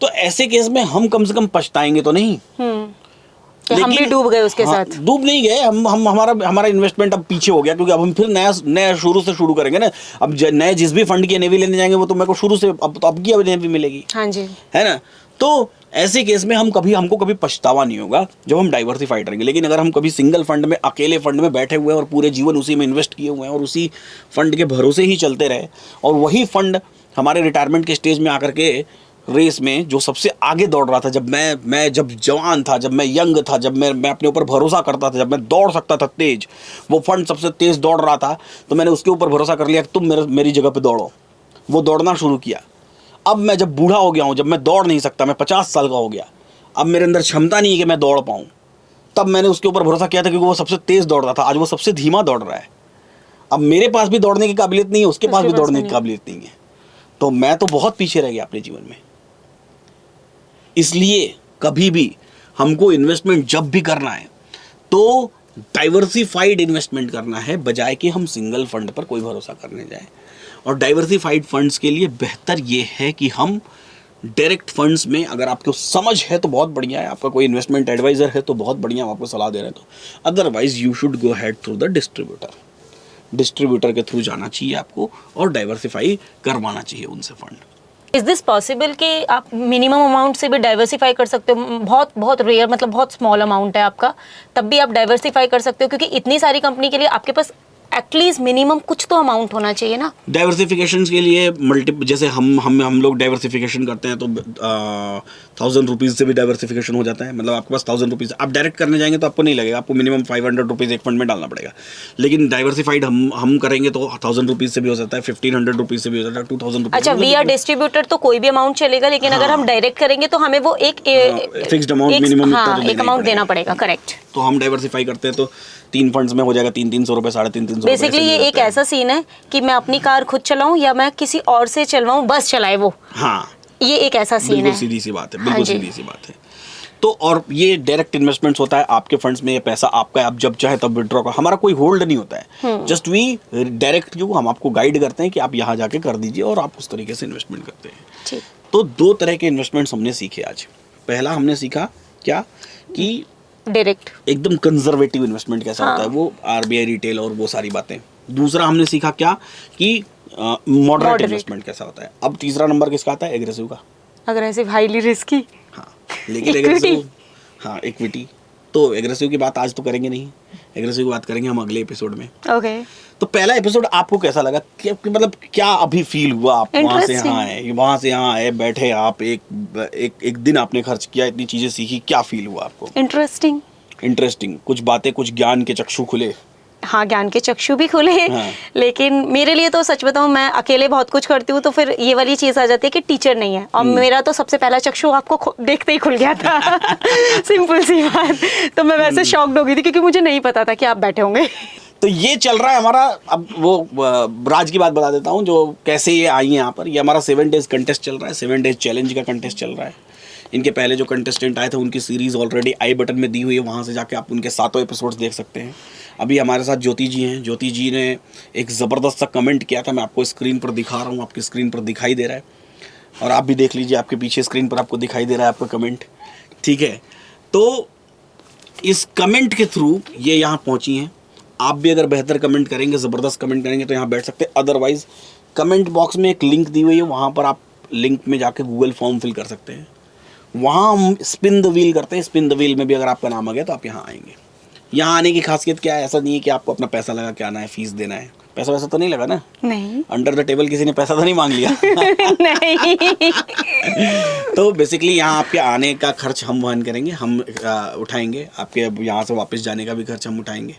तो ऐसे केस में हम कम से कम पछताएंगे तो नहीं। हम भी डूब गए उसके साथ। डूब नहीं गए हम हमारा इन्वेस्टमेंट अब पीछे हो गया, क्योंकि अब हम फिर नया शुरू से शुरू करेंगे ना। अब नए जिस भी फंड की एनएवी लेने जाएंगे, वो तो मेरे को शुरू से अब की एनएवी मिलेगी। हाँ जी, है ना। तो ऐसे केस में हमको कभी पछतावा नहीं होगा जब हम डाइवर्सिफाइड रहेंगे। लेकिन अगर हम कभी सिंगल फंड में, अकेले फंड में बैठे हुए हैं और पूरे जीवन उसी में इन्वेस्ट किए हुए हैं और उसी फंड के भरोसे ही चलते रहे, और वही फंड हमारे रिटायरमेंट के स्टेज में आकर के रेस में जो सबसे आगे दौड़ रहा था, जब मैं जब जवान था, जब मैं यंग था, जब मैं अपने ऊपर भरोसा करता था, जब मैं दौड़ सकता था तेज, वो फंड सबसे तेज दौड़ रहा था, तो मैंने उसके ऊपर भरोसा कर लिया कि तुम मेरी जगह पे दौड़ो। वो दौड़ना शुरू किया। अब मैं जब बूढ़ा हो गया हूँ, जब मैं दौड़ नहीं सकता, मैं 50 साल का हो गया, अब मेरे अंदर क्षमता नहीं है कि मैं दौड़ पाऊँ, तब मैंने उसके ऊपर भरोसा किया था, क्योंकि वो सबसे तेज दौड़ रहा था। आज वो सबसे धीमा दौड़ रहा है। अब मेरे पास भी दौड़ने की काबिलियत नहीं है, उसके पास भी दौड़ने की काबिलियत नहीं है, तो मैं तो बहुत पीछे रह गया अपने जीवन में। इसलिए कभी भी हमको इन्वेस्टमेंट जब भी करना है तो डाइवर्सिफाइड इन्वेस्टमेंट करना है, बजाय कि हम सिंगल फंड पर कोई भरोसा करने जाएं। और डाइवर्सिफाइड फंड्स के लिए बेहतर ये है कि हम डायरेक्ट फंड्स में, अगर आपको समझ है तो बहुत बढ़िया है, आपका कोई इन्वेस्टमेंट एडवाइजर है तो बहुत बढ़िया, हम आपको सलाह दे रहे हैं, तो otherwise you should go head through the distributor के थ्रू जाना चाहिए आपको, और डाइवर्सिफाई करवाना चाहिए उनसे फंड। इज दिस पॉसिबल कि आप मिनिमम अमाउंट से भी डाइवर्सिफाई कर सकते हो? बहुत बहुत रेयर, मतलब बहुत स्मॉल अमाउंट है आपका, तब भी आप डाइवर्सिफाई कर सकते हो, क्योंकि इतनी सारी कंपनी के लिए आपके पास एटलीस्ट मिनिमम कुछ तो अमाउंट होना चाहिए ना। डाइवर्सिफिकेशन के लिए जैसे हम लोग डाइवर्सिफिकेशन करते हैं तो 1000 रुपीज़ से भी डाइवर्सिफिकेशन हो जाता है। मतलब आपके पास 1000 रुपीज़, आप डायरेक्ट करने जाएंगे तो आपको नहीं लगेगा, आपको मिनिमम 500 रुपीज़ एक फंड में डालना पड़ेगा। लेकिन डाइवर्सिफाइड हम करेंगे तो 1000 रुपीज़ से भी हो सकता है, 1500 रुपीज़ से भी हो सकता है, 2000 रुपीज़। अच्छा, वी आर डिस्ट्रीब्यूटर तो कोई भी अमाउंट चलेगा, लेकिन अगर हम डायरेक्ट करेंगे तो हमें वो एक फिक्स्ड अमाउंट मिनिमम एक अमाउंट देना पड़ेगा। करेक्ट। तो हम डाइवर्सिफाई करते हैं तो 3 फंड्स में हो जाएगा 300 रुपये, 350 रुपये। बेसिकली ये एक ऐसा सीन है कि मैं अपनी कार खुद चलाऊं या मैं किसी और से चलवाऊं, बस चलाए वो। हाँ, ये एक ऐसा सीन है। बिल्कुल सीधी सी बात है, बिल्कुल सीधी सी बात है। तो और ये डायरेक्ट इन्वेस्टमेंट्स होता है आपके फंड्स में, ये पैसा आपका है, आप जब चाहे तब विड्रॉ कर, हमारा कोई होल्ड नहीं होता है। जस्ट वी डायरेक्ट यू, हम आपको गाइड करते हैं कि आप यहाँ जाके कर दीजिए, और आप उस तरीके से इन्वेस्टमेंट करते हैं। ठीक। तो 2 तरह के इन्वेस्टमेंट्स हमने सीखे आज। पहला हमने सीखा क्या कि डायरेक्ट एकदम कंजर्वेटिव इन्वेस्टमेंट कैसा होता है, वो आरबीआई रिटेल और वो सारी बातें। दूसरा हमने सीखा क्या कि मॉडरेट इन्वेस्टमेंट कैसा होता है। अब तीसरा नंबर किसका आता है? एग्रेसिव का। Aggressive, highly risky. हाँ, लेकिन एग्रेसिव, हाँ, इक्विटी। तो एग्रेसिव की बात आज तो करेंगे नहीं, एग्रेसिव की बात करेंगे हम अगले एपिसोड में। ओके। तो पहला एपिसोड आपको कैसा लगा? मतलब क्या अभी फील हुआ? आप वहाँ से यहाँ आए, वहाँ से यहाँ आए, बैठे आप, एक दिन आपने खर्च किया, इतनी चीजें सीखी, क्या फील हुआ आपको? इंटरेस्टिंग। कुछ बातें, कुछ ज्ञान के चक्षु खुले। हाँ, ज्ञान के चक्षु भी खुले। हाँ। लेकिन मेरे लिए तो सच बताऊं, मैं अकेले बहुत कुछ करती हूँ, तो फिर ये वाली चीज आ जाती है कि टीचर नहीं है, और मेरा तो सबसे पहला चक्षु आपको देखते ही खुल गया था। सिंपल सी बात। तो मैं वैसे शॉक्ड हो गई थी, क्योंकि मुझे नहीं पता था कि आप बैठे होंगे। तो ये चल रहा है हमारा। अब वो राज की बात बता देता हूँ, जो कैसे ये आई है यहाँ पर। ये हमारा 7 डेज कंटेस्ट चल रहा है, 7 डेज चैलेंज का कंटेस्ट चल रहा है। इनके पहले जो कंटेस्टेंट आए थे उनकी सीरीज ऑलरेडी आई बटन में दी हुई है, वहाँ से जाके आप उनके 7 एपिसोड्स देख सकते हैं। अभी हमारे साथ ज्योति जी हैं। ज्योति जी ने एक ज़बरदस्त सा कमेंट किया था, मैं आपको स्क्रीन पर दिखा रहा हूँ, आपकी स्क्रीन पर दिखाई दे रहा है, और आप भी देख लीजिए, आपके पीछे स्क्रीन पर आपको दिखाई दे रहा है आपका कमेंट। ठीक है, तो इस कमेंट के थ्रू ये यहाँ पहुँची हैं। आप भी अगर बेहतर कमेंट करेंगे, ज़बरदस्त कमेंट करेंगे, तो यहाँ बैठ सकते हैं। अदरवाइज़ कमेंट बॉक्स में एक लिंक दी हुई है, वहाँ पर आप लिंक में जाके गूगल फॉर्म फिल कर सकते हैं। वहाँ हम स्पिन द व्हील करते हैं, स्पिन द व्हील में भी अगर आपका नाम आ गया तो आप यहाँ आएंगे। यहाँ आने की खासियत क्या है? ऐसा नहीं है कि आपको अपना पैसा लगा के आना है, फीस देना है, पैसा वैसा तो नहीं लगा ना? नहीं। अंडर द टेबल किसी ने पैसा तो नहीं मांग लिया? नहीं। तो बेसिकली यहाँ आपके आने का खर्च हम वहन करेंगे, हम उठाएंगे, आपके यहाँ से वापस जाने का भी खर्च हम उठाएंगे,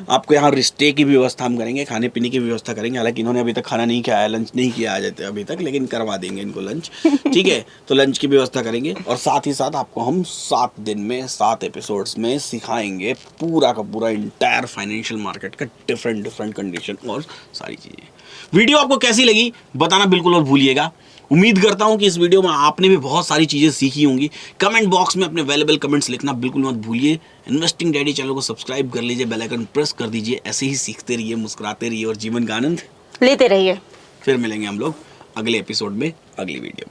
आपको यहाँ स्टे की भी व्यवस्था हम करेंगे, खाने पीने की व्यवस्था करेंगे। हालांकि इन्होंने अभी तक खाना नहीं खाया है, लंच नहीं किया आ जाते अभी तक, लेकिन करवा देंगे इनको लंच, ठीक है? तो लंच की व्यवस्था करेंगे और साथ ही साथ आपको हम 7 दिन में 7 एपिसोड्स में सिखाएंगे पूरा का पूरा इंटायर फाइनेंशियल मार्केट का डिफरेंट कंडीशन और सारी चीज़ें। वीडियो आपको कैसी लगी बताना बिल्कुल मत भूलिएगा। उम्मीद करता हूं कि इस वीडियो में आपने भी बहुत सारी चीज़ें सीखी होंगी। कमेंट बॉक्स में अपने वैल्यूएबल कमेंट्स लिखना बिल्कुल मत भूलिए। इन्वेस्टिंग डैडी चैनल को सब्सक्राइब कर लीजिए, बेल आइकन प्रेस कर दीजिए। ऐसे ही सीखते रहिए, मुस्कुराते रहिए और जीवन का आनंद लेते रहिए। फिर मिलेंगे हम लोग अगले एपिसोड में, अगली वीडियो में।